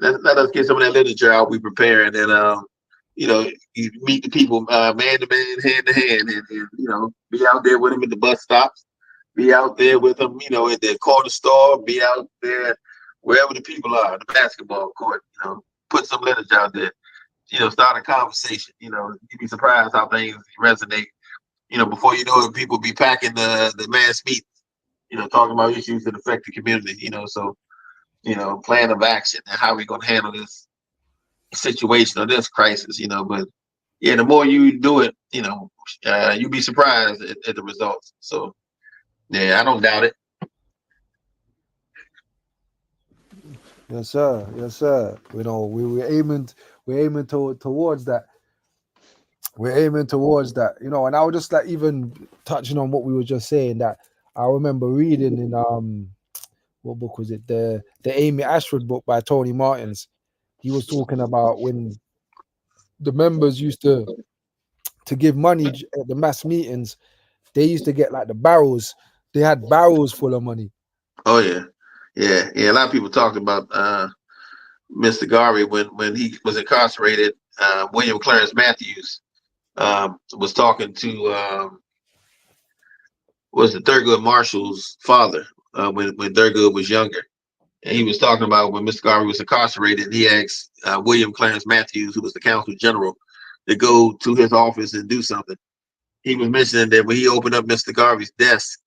Let us get some of that literature out. We prepare, and then you meet the people man to man, hand to hand, and be out there with them at the bus stops, be out there with them, at the corner store, be out there wherever the people are, the basketball court. Put some literature out there. Start a conversation. You'd be surprised how things resonate. Before you know it, people be packing the mass meet. Talking about issues that affect the community. So plan of action and how we're gonna handle this situation or this crisis. But yeah, the more you do it, you'll be surprised at the results. So yeah, I don't doubt it. Yes, sir. Yes, sir. We're aiming towards that. We're aiming towards that. And I was just like even touching on what we were just saying, that I remember reading in what book was it? The Amy Ashford book by Tony Martins. He was talking about when the members used to give money at the mass meetings, they used to get like the barrels. They had barrels full of money. Oh yeah. A lot of people talked about Mr. Garvey when he was incarcerated. William Clarence Matthews was talking to was the Thurgood Marshall's father when Thurgood was younger. And he was talking about when Mr. Garvey was incarcerated, he asked William Clarence Matthews, who was the consul general, to go to his office and do something. He was mentioning that when he opened up Mr. Garvey's desk,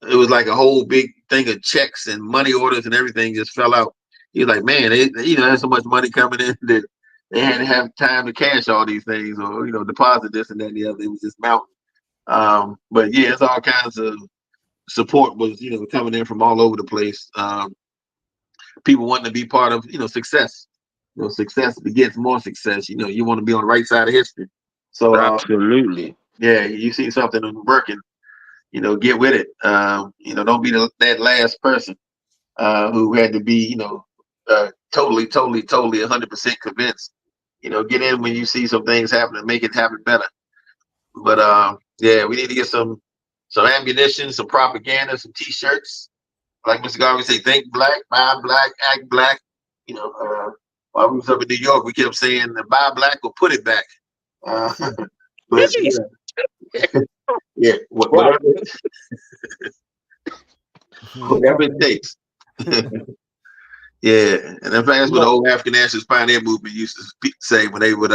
it was like a whole big thing of checks and money orders and everything just fell out. He was like, man, they had so much money coming in that they had to have time to cash all these things or, deposit this and that and the other. It was just mounting. But yeah, it's all kinds of support was, coming in from all over the place. People wanting to be part of, success. Success begets more success. You want to be on the right side of history. So Absolutely. yeah, you see something working, get with it. Don't be that last person who had to be, totally 100% convinced. Get in when you see some things happen and make it happen better. But yeah, we need to get some ammunition, some propaganda, some T-shirts. Like Mr. Garvey say, think black, buy black, act black. While we was up in New York, we kept saying, buy black or put it back. But yeah, whatever it takes. Yeah, and in fact, that's what the old African Nationalist Pioneer Movement used to say when they would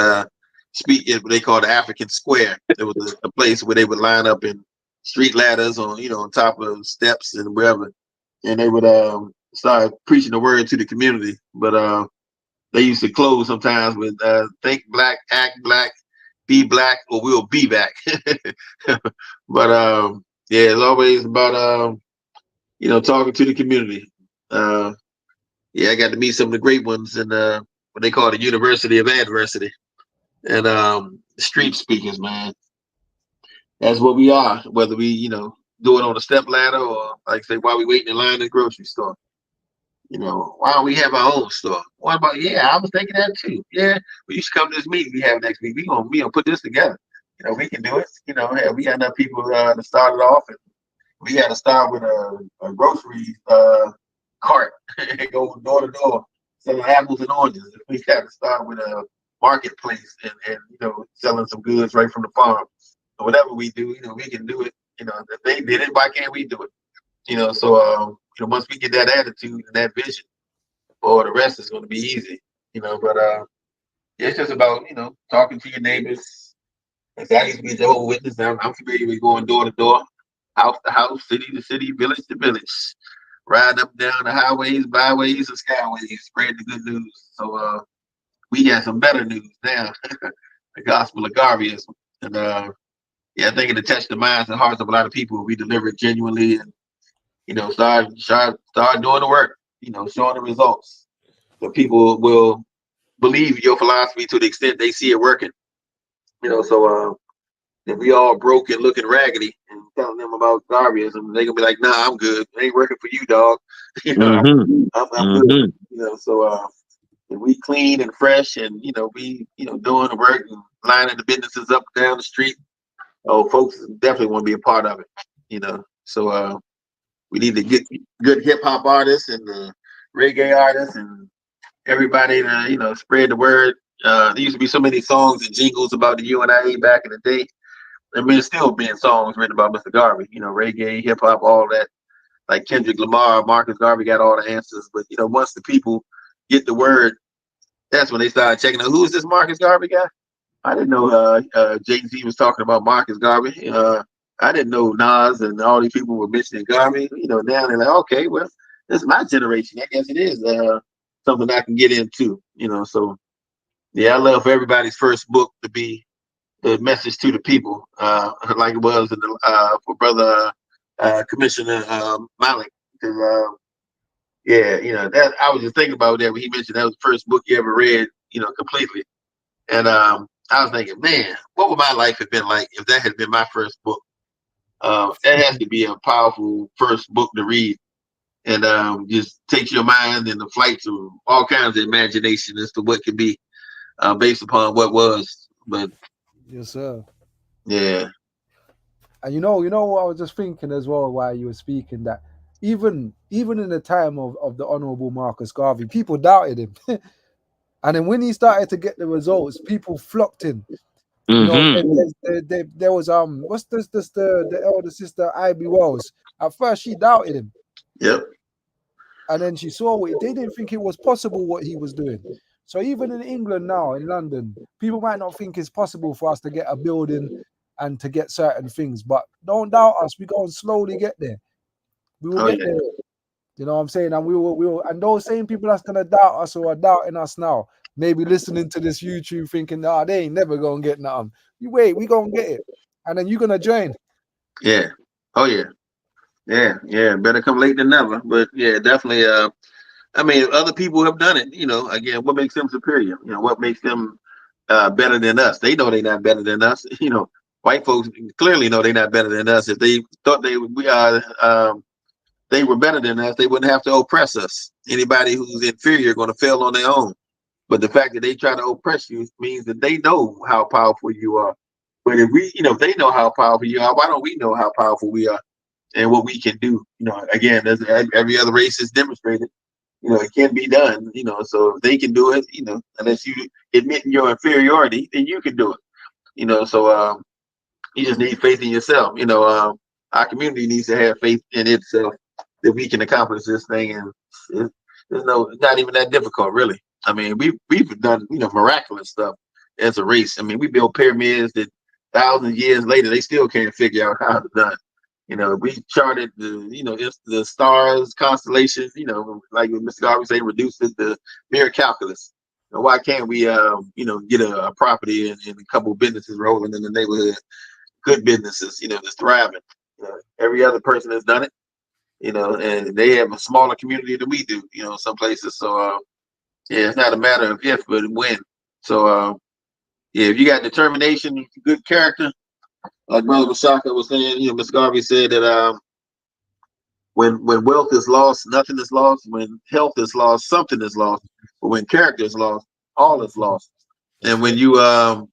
speak at what they call the African Square. It was a place where they would line up in street ladders on top of steps and wherever, and they would start preaching the word to the community. But they used to close sometimes with think black, act black, be black, or we'll be back. But yeah, it's always about talking to the community. Yeah, I got to meet some of the great ones in what they call the University of Adversity, and street speakers, man. That's what we are. Whether we do it on a step ladder or like say while we waiting in line at the grocery store. Why don't we have our own store? What about, yeah, I was thinking that too. Yeah, you should come to this meeting we have next week. We gonna put this together. We can do it. Hey, we got enough people to start it off, and we got to start with a grocery cart and go door to door selling apples and oranges. We got to start with a marketplace and selling some goods right from the farm. So whatever we do, we can do it. If they did it, why can't we do it? So once we get that attitude and that vision, or the rest is going to be easy. But it's just about talking to your neighbors. As I used to be a Jehovah's Witness, I'm familiar with going door to door, house to house, city to city, village to village, riding up and down the highways, byways, and skyways, spreading the good news. So we got some better news now, the gospel of Garveyism. And yeah, I think it'll touch the minds and hearts of a lot of people if we deliver it genuinely and start doing the work, showing the results. So people will believe your philosophy to the extent they see it working. So if we all broke and looking raggedy and telling them about Garveyism, they gonna be like, "Nah, I'm good. It ain't working for you, dog." Mm-hmm. I'm good. Mm-hmm. So if we clean and fresh, and we doing the work and lining the businesses up and down the street. Oh, folks definitely want to be a part of it. So we need to get good hip hop artists and reggae artists and everybody to spread the word. There used to be so many songs and jingles about the UNIA back in the day. I mean, there's still being songs written about Mr. Garvey. Reggae, hip hop, all that. Like Kendrick Lamar, Marcus Garvey got all the answers. But once the people get the word, that's when they started checking out. Who is this Marcus Garvey guy? I didn't know Jay-Z was talking about Marcus Garvey. I didn't know Nas and all these people were mentioning Garvey. Now they're like, okay, well, this is my generation. I guess it is something I can get into. So yeah, I love for everybody's first book to be the message to the people, like it was for Brother Commissioner Malik. Because yeah, that I was just thinking about that when he mentioned that was the first book he ever read, completely. And I was thinking, man, what would my life have been like if that had been my first book? That has to be a powerful first book to read, and just takes your mind and the flight to all kinds of imagination as to what could be based upon what was. But Yes, sir. yeah, And what I was just thinking as well while you were speaking, that even in the time of the Honorable Marcus Garvey, people doubted him. And then when he started to get the results, people flocked in. Mm-hmm. There was what's this the elder sister Ivy Wells. At first she doubted him. yep, And then she saw what they didn't think it was possible what he was doing. So even in England now, in London, people might not think it's possible for us to get a building and to get certain things, but don't doubt us. We're going to slowly get there. We will oh get yeah, there. You know what I'm saying? And we will, and those same people that's gonna doubt us or are doubting us now, maybe listening to this YouTube thinking, nah, they ain't never gonna get nothing. You wait, we gonna get it. And then you're gonna join. yeah, oh yeah, yeah. Better come late than never. But yeah, definitely. I mean, other people have done it. Again, what makes them superior? What makes them better than us? They know they're not better than us. White folks clearly know they're not better than us. If they thought they were better than us, they wouldn't have to oppress us. Anybody who's inferior going to fail on their own. But the fact that they try to oppress you means that they know how powerful you are. But if they know how powerful you are, why don't we know how powerful we are and what we can do? Again, as every other race has demonstrated, it can be done. So if they can do it, unless you admit your inferiority, then you can do it. So you just need faith in yourself. Our community needs to have faith in itself that we can accomplish this thing, and it's not even that difficult, really. I mean, we've done miraculous stuff as a race. I mean, we built pyramids that thousands of years later they still can't figure out how to done. We charted the stars, constellations. Like Mr. Garvey say, reduced it to mere calculus. Why can't we, get a property and a couple of businesses rolling in the neighborhood? Good businesses, that's thriving. Every other person has done it, and they have a smaller community than we do, some places. So, yeah, it's not a matter of if, but when. So, yeah, if you got determination, good character, like Brother Bashaka was saying, Mr. Garvey said that when wealth is lost, nothing is lost. When health is lost, something is lost. But when character is lost, all is lost. That's And when right.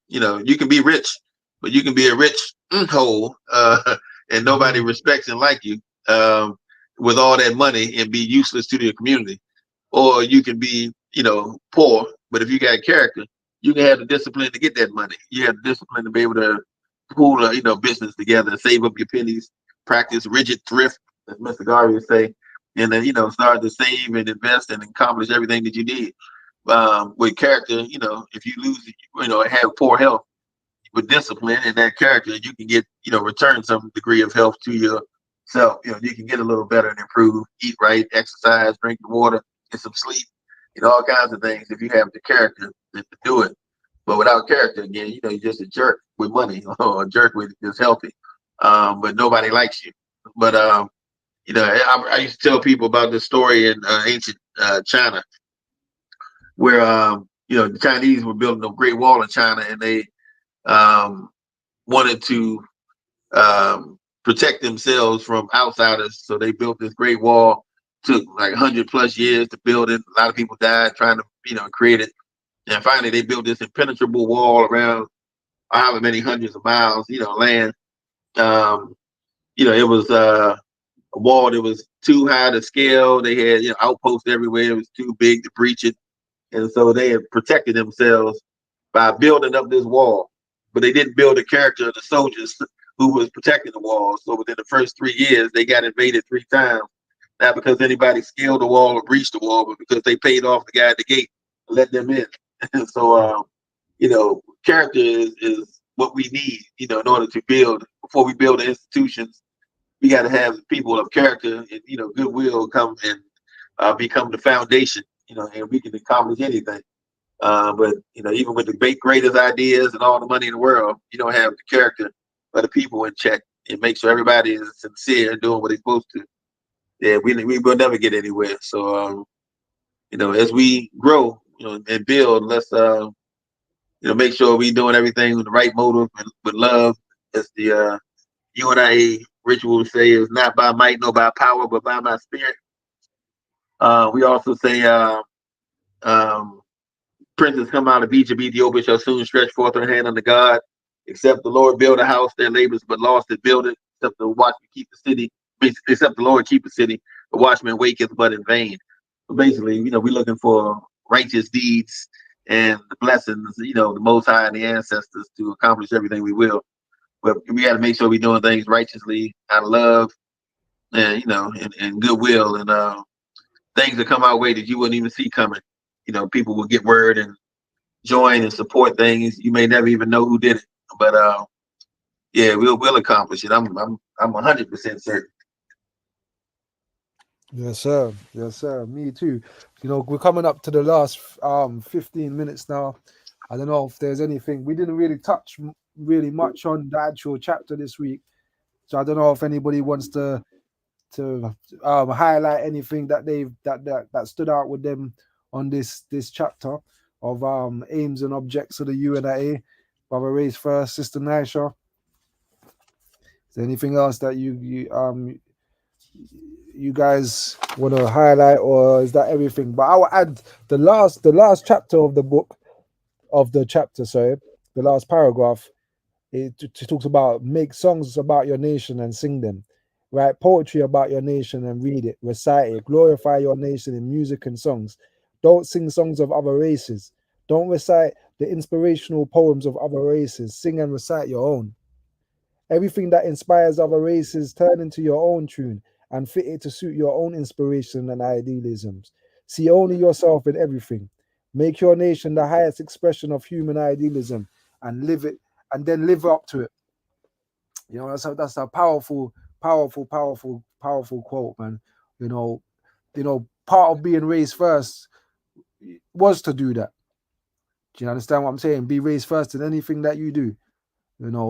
you can be rich, but you can be a rich hole, and nobody respects and like you with all that money and be useless to the community. Or you can be, poor, but if you got character, you can have the discipline to get that money. You have the discipline to be able to pool a, business together, save up your pennies, practice rigid thrift, as Mr. Garvey would say, and then, start to save and invest and accomplish everything that you need. With character, if you lose, have poor health, with discipline and that character, you can get, return some degree of health to yourself. You can get a little better and improve, eat right, exercise, drink the water, get some sleep, all kinds of things if you have the character to do it. But without character, again, you're just a jerk with money or a jerk with just healthy. But nobody likes you. But I used to tell people about this story in ancient China, where the Chinese were building a great wall in China, and they wanted to protect themselves from outsiders. So they built this great wall. Took like 100+ years to build it. A lot of people died trying to, create it. And finally, they built this impenetrable wall around however many hundreds of miles, land. It was a wall that was too high to scale. They had, outposts everywhere. It was too big to breach it. And so they had protected themselves by building up this wall. But they didn't build the character of the soldiers who was protecting the wall. So within the first 3 years, they got invaded 3 times. Not because anybody scaled the wall or breached the wall, but because they paid off the guy at the gate and let them in. And so, character is what we need, in order to build. Before we build the institutions, we got to have people of character and, goodwill come and become the foundation, and we can accomplish anything. But even with the greatest ideas and all the money in the world, you don't have the character of the people in check and make sure everybody is sincere and doing what they're supposed to. Yeah, we will never get anywhere. So, as we grow, and build, let's make sure we doing everything with the right motive and with love. As the Unia ritual say, is not by might nor by power, but by my spirit. We also say, princes come out of Egypt, Ethiopia shall soon stretch forth her hand unto God. Except the Lord build a house, their labors but lost that build it. Except the watchman keep the city. Except the Lord keep the city, the watchman waketh but in vain. So basically, we're looking for righteous deeds and the blessings, the Most High and the ancestors to accomplish everything we will. But we got to make sure we're doing things righteously, out of love, and and goodwill, and things that come our way that you wouldn't even see coming. People will get word and join and support things you may never even know who did it. But yeah, we'll accomplish it. I'm 100% certain. Yes, sir. Yes, sir. Me too. We're coming up to the last 15 minutes now. I don't know if there's anything we didn't really touch really much on the actual chapter this week. So I don't know if anybody wants to highlight anything that that stood out with them on this chapter of aims and objects of the UNIA. Brother Ray's first, Sister Nisha. Is there anything else that you guys want to highlight, or is that everything? But I will add the last chapter of the book, the last paragraph. It talks about make songs about your nation and sing them, write poetry about your nation and read it, recite it, glorify your nation in music and songs. Don't sing songs of other races. Don't recite the inspirational poems of other races. Sing and recite your own. Everything that inspires other races, turn into your own tune and fit it to suit your own inspiration and idealisms. See only yourself in everything. Make your nation the highest expression of human idealism and live it, and then live up to it. That's a powerful quote, man. Part of being raised first was to do that. Do you understand what I'm saying? Be raised first in anything that you do.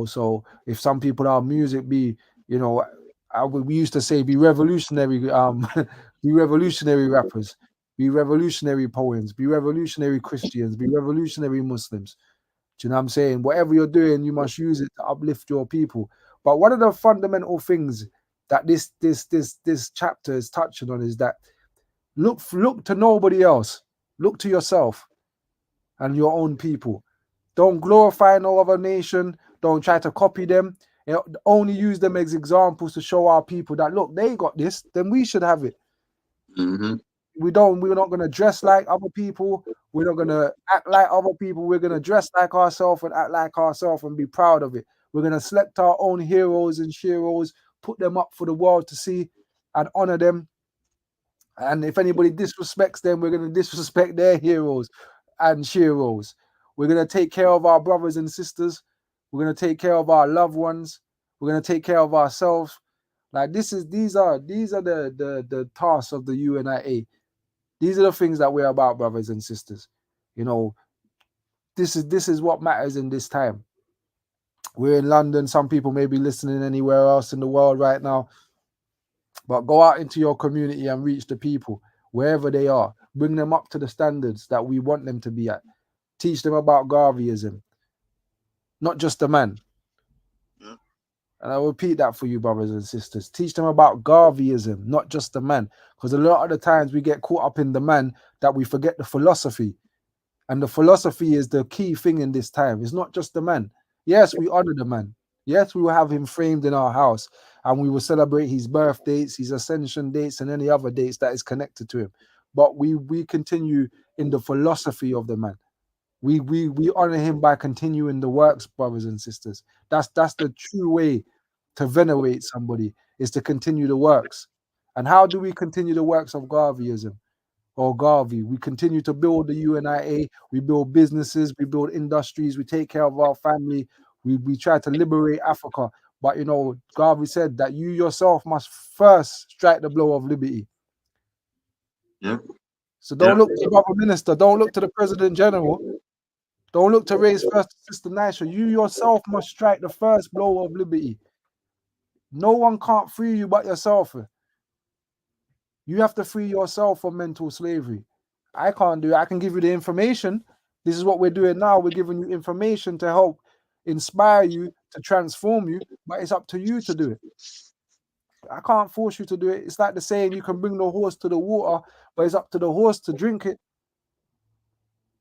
So if some people are music, we used to say be revolutionary, be revolutionary rappers, be revolutionary poems, be revolutionary Christians, be revolutionary Muslims. Do you know what I'm saying? Whatever you're doing, you must use it to uplift your people. But one of the fundamental things that this chapter is touching on is that look to nobody else. Look to yourself and your own people. Don't glorify no other nation. Don't try to copy them. Only use them as examples to show our people that look, they got this, then we should have it. Mm-hmm. We're not going to dress like other people. We're not going to act like other people. We're going to dress like ourselves and act like ourselves and be proud of it. We're going to select our own heroes and sheroes, put them up for the world to see and honor them. And if anybody disrespects them, we're going to disrespect their heroes and sheroes. We're going to take care of our brothers and sisters. We're going to take care of our loved ones. We're going to take care of ourselves. Like these are the tasks of the UNIA. These are the things that we're about, brothers and sisters. This is what matters in this time. We're in London. Some people may be listening anywhere else in the world right now. But go out into your community and reach the people wherever they are. Bring them up to the standards that we want them to be at. Teach them about Garveyism. not just the man. Yeah. And I'll repeat that for you, brothers and sisters. Teach them about Garveyism, not just the man. Because a lot of the times we get caught up in the man that we forget the philosophy. And the philosophy is the key thing in this time. It's not just the man. Yes, we honor the man. Yes, we will have him framed in our house and we will celebrate his birth dates, his ascension dates, and any other dates that is connected to him. But we continue in the philosophy of the man. We honor him by continuing the works, brothers and sisters. That's the true way to venerate somebody, is to continue the works. And how do we continue the works of Garveyism or Garvey? We continue to build the UNIA, we build businesses, we build industries, we take care of our family, we try to liberate Africa. But you know, Garvey said that you yourself must first strike the blow of liberty. Yep. So don't Yep. look to brother minister, don't look to the president general. Don't look to raise first Sister Nisha. You yourself must strike the first blow of liberty. No one can't free you but yourself. You have to free yourself from mental slavery. I can't do it. I can give you the information. This is what we're doing now. We're giving you information to help inspire you, to transform you, but it's up to you to do it. I can't force you to do it. It's like the saying, you can bring the horse to the water, but it's up to the horse to drink it.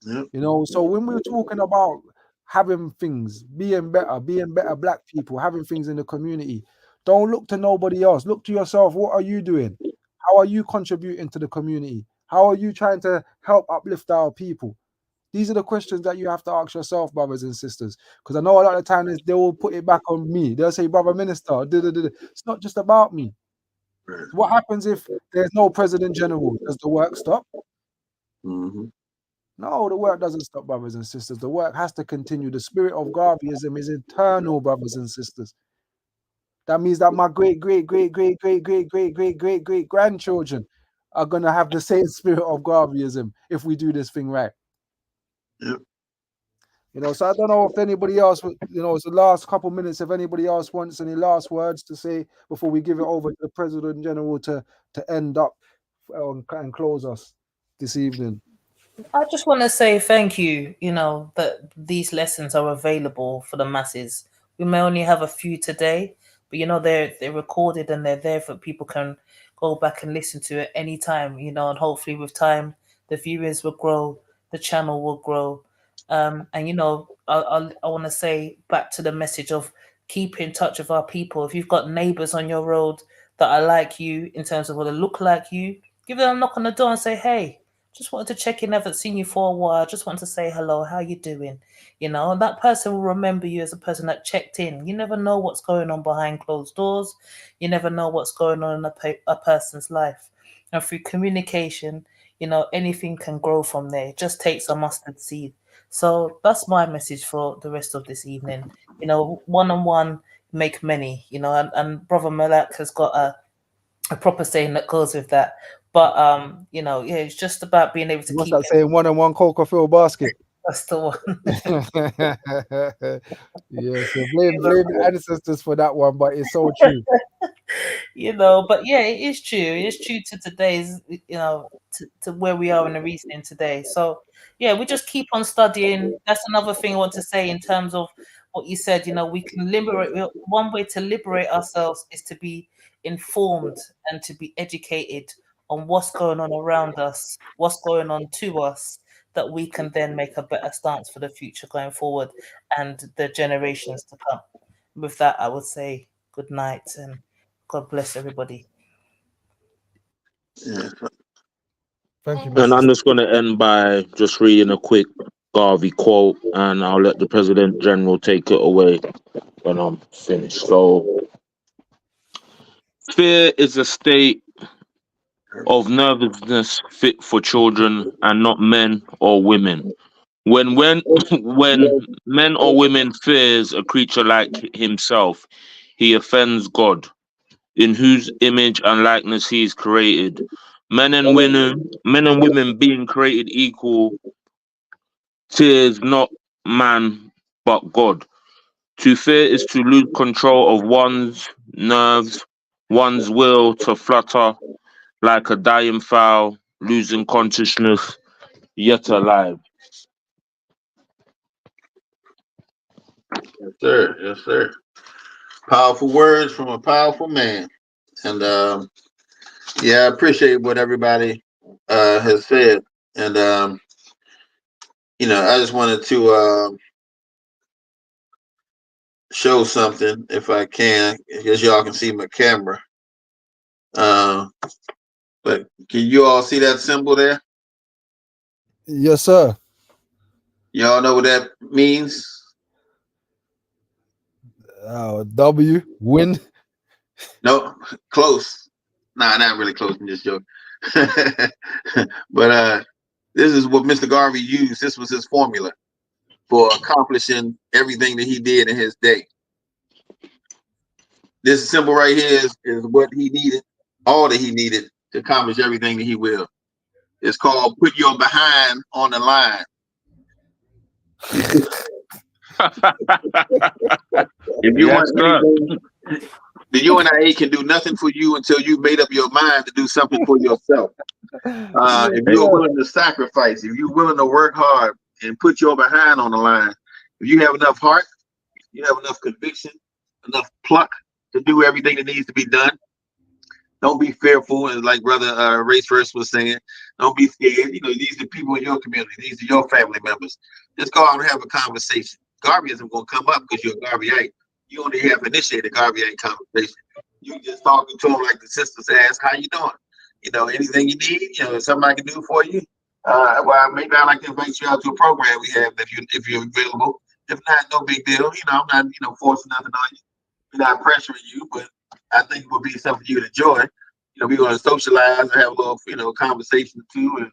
Yep. You know, so when we're talking about having things, being better black people, having things in the community, don't look to nobody else. Look to yourself. What are you doing? How are you contributing to the community? How are you trying to help uplift our people? These are the questions that you have to ask yourself, brothers and sisters. Because I know a lot of the time they will put it back on me. They'll say, brother minister, it's not just about me. Right. So what happens if there's no president general? Does the work stop? Mm-hmm. No, the work doesn't stop, brothers and sisters. The work has to continue. The spirit of Garveyism is eternal, brothers and sisters. That means that my great grandchildren are gonna have the same spirit of Garveyism if we do this thing right. Yep. You know, so I don't know if anybody else, you know, it's the last couple minutes. If anybody else wants any last words to say before we give it over to the President General to end up and close us this evening. I just want to say thank you, you know, that these lessons are available for the masses. We may only have a few today, but you know, they're recorded and they're there for people can go back and listen to it anytime, you know, and hopefully with time the viewers will grow, the channel will grow. And you know, I want to say back to the message of keep in touch with our people. If you've got neighbors on your road that are like you in terms of what they look like you, give them a knock on the door and say, hey, just wanted to check in, haven't seen you for a while. Just want to say hello, how you doing? You know, and that person will remember you as a person that checked in. You never know what's going on behind closed doors. You never know what's going on in a person's life. And through communication, you know, anything can grow from there. It just takes a mustard seed. So that's my message for the rest of this evening. You know, one-on-one make many, you know, and Brother Malak has got a proper saying that goes with that. But you know, yeah, it's just about being able to What's keep that saying? 1-on-1 cocoa fill basket. that's the one. Yeah, so blame the ancestors for that one, but it's so true. You know, but yeah, it is true. It is true to today's, you know, to where we are in the reasoning today. So yeah, we just keep on studying. That's another thing I want to say in terms of what you said. You know, we can liberate. One way to liberate ourselves is to be informed and to be educated on what's going on around us, what's going on to us, that we can then make a better stance for the future going forward and the generations to come. With that, I would say good night and God bless everybody. Yeah. Thank you, my And I'm sister. just going to end by just reading a quick Garvey quote, and I'll let the President General take it away when I'm finished. So, fear is a state of nervousness fit for children and not men or women. When when men or women fears a creature like himself, he offends God, in whose image and likeness he is created. Men and women being created equal, fears not man but God. To fear is to lose control of one's nerves, one's will to flutter like a dying fowl, losing consciousness, yet alive. Yes, sir. Yes, sir. Powerful words from a powerful man. And yeah, I appreciate what everybody has said. And I just wanted to show something if I can. As y'all can see my camera. Uh, but can you all see that symbol there? Yes, sir. Y'all know what that means? W win. No, close. Nah, not really close. I'm just joking. But this is what Mr. Garvey used. This was his formula for accomplishing everything that he did in his day. This symbol right here is what he needed, all that he needed to accomplish everything that he will. It's called put your behind on the line. If you Yes, want sir. anything, the UNIA can do nothing for you until you made up your mind to do something for yourself. If you're willing to sacrifice, if you're willing to work hard and put your behind on the line, if you have enough heart, you have enough conviction, enough pluck to do everything that needs to be done. Don't be fearful, and like Brother Race First was saying, don't be scared. These are people in your community. These are your family members. Just go out and have a conversation. Garvey isn't going to come up because you're a Garveyite. You only have initiated a Garveyite conversation. You just talking to them like the sisters ask, "How you doing? Anything you need? Something I can do for you." Well, maybe I'd like to invite you out to a program we have if you're available. If not, no big deal. I'm not forcing nothing on you. We're not pressuring you, but I think it would be something you'd enjoy. We're going to socialize and have a little, conversation too, and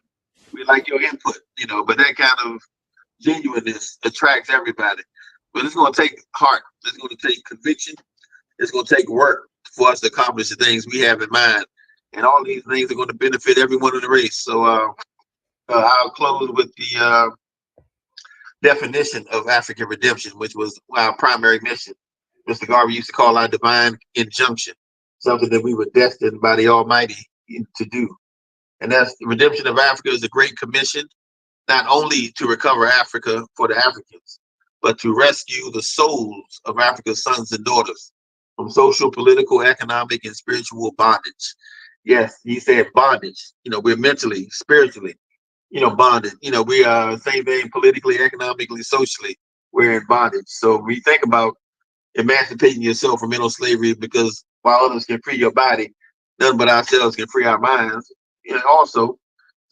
we like your input. But that kind of genuineness attracts everybody. But it's going to take heart. It's going to take conviction. It's going to take work for us to accomplish the things we have in mind. And all these things are going to benefit everyone in the race. So I'll close with the definition of African redemption, which was our primary mission. Mr. Garvey used to call our divine injunction, something that we were destined by the Almighty to do. And that's the redemption of Africa is a great commission, not only to recover Africa for the Africans, but to rescue the souls of Africa's sons and daughters from social, political, economic, and spiritual bondage. Yes, he said bondage. We're mentally, spiritually, bonded. We are same thing politically, economically, socially. We're in bondage. So when you think about emancipating yourself from mental slavery, because while others can free your body, none but ourselves can free our minds. Also,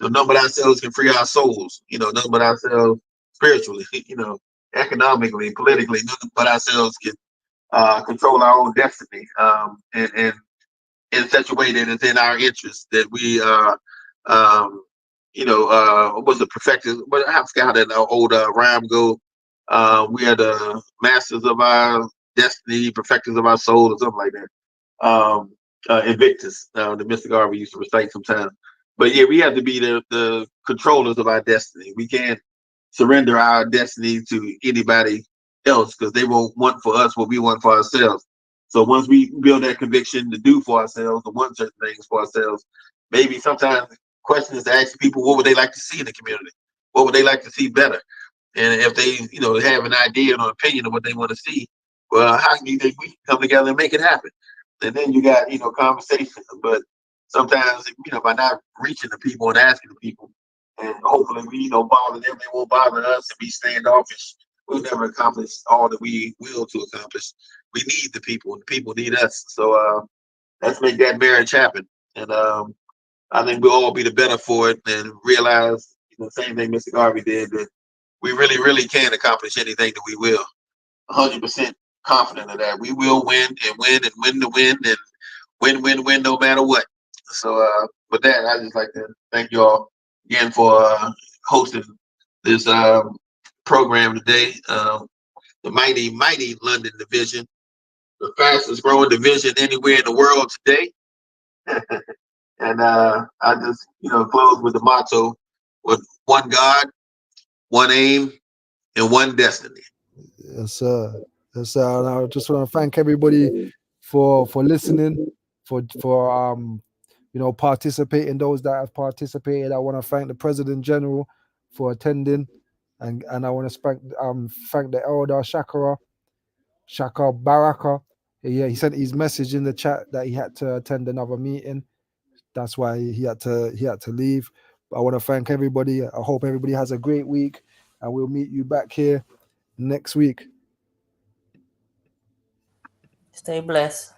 none but ourselves can free our souls. None but ourselves spiritually, economically, politically, none but ourselves can control our own destiny, and in such a way that it's in our interest that we what was the perfected, but I forgot how that old rhyme go. We are the masters of our destiny, perfecters of our soul, or something like that. Invictus, the Mr. Garvey used to recite sometimes. But yeah, we have to be the controllers of our destiny. We can't surrender our destiny to anybody else because they won't want for us what we want for ourselves. So once we build that conviction to do for ourselves, to want certain things for ourselves, maybe sometimes the question is to ask people what would they like to see in the community? What would they like to see better? And if they, have an idea or an opinion of what they want to see, well, how do you think we can come together and make it happen? And then you got, conversations. But sometimes, by not reaching the people and asking the people, and hopefully we, bother them, they won't bother us and be standoffish. We'll never accomplish all that we will to accomplish. We need the people, and the people need us. So let's make that marriage happen. And I think we'll all be the better for it and realize the same thing Mr. Garvey did, that we really, really can accomplish anything that we will. 100% confident of that. We will win and win and win to win and win no matter what. So with that, I just like to thank you all again for hosting this program today. The mighty London division, the fastest growing division anywhere in the world today. And I just, close with the motto: with one God, one aim, and one destiny. Yes, sir. Yes, sir. And I just want to thank everybody for listening, for participating. Those that have participated, I want to thank the President General for attending, and I want to thank the Elder Shakara Shaka Baraka. Yeah, he sent his message in the chat that he had to attend another meeting. That's why he had to leave. But I want to thank everybody. I hope everybody has a great week, and we'll meet you back here next week. Stay blessed.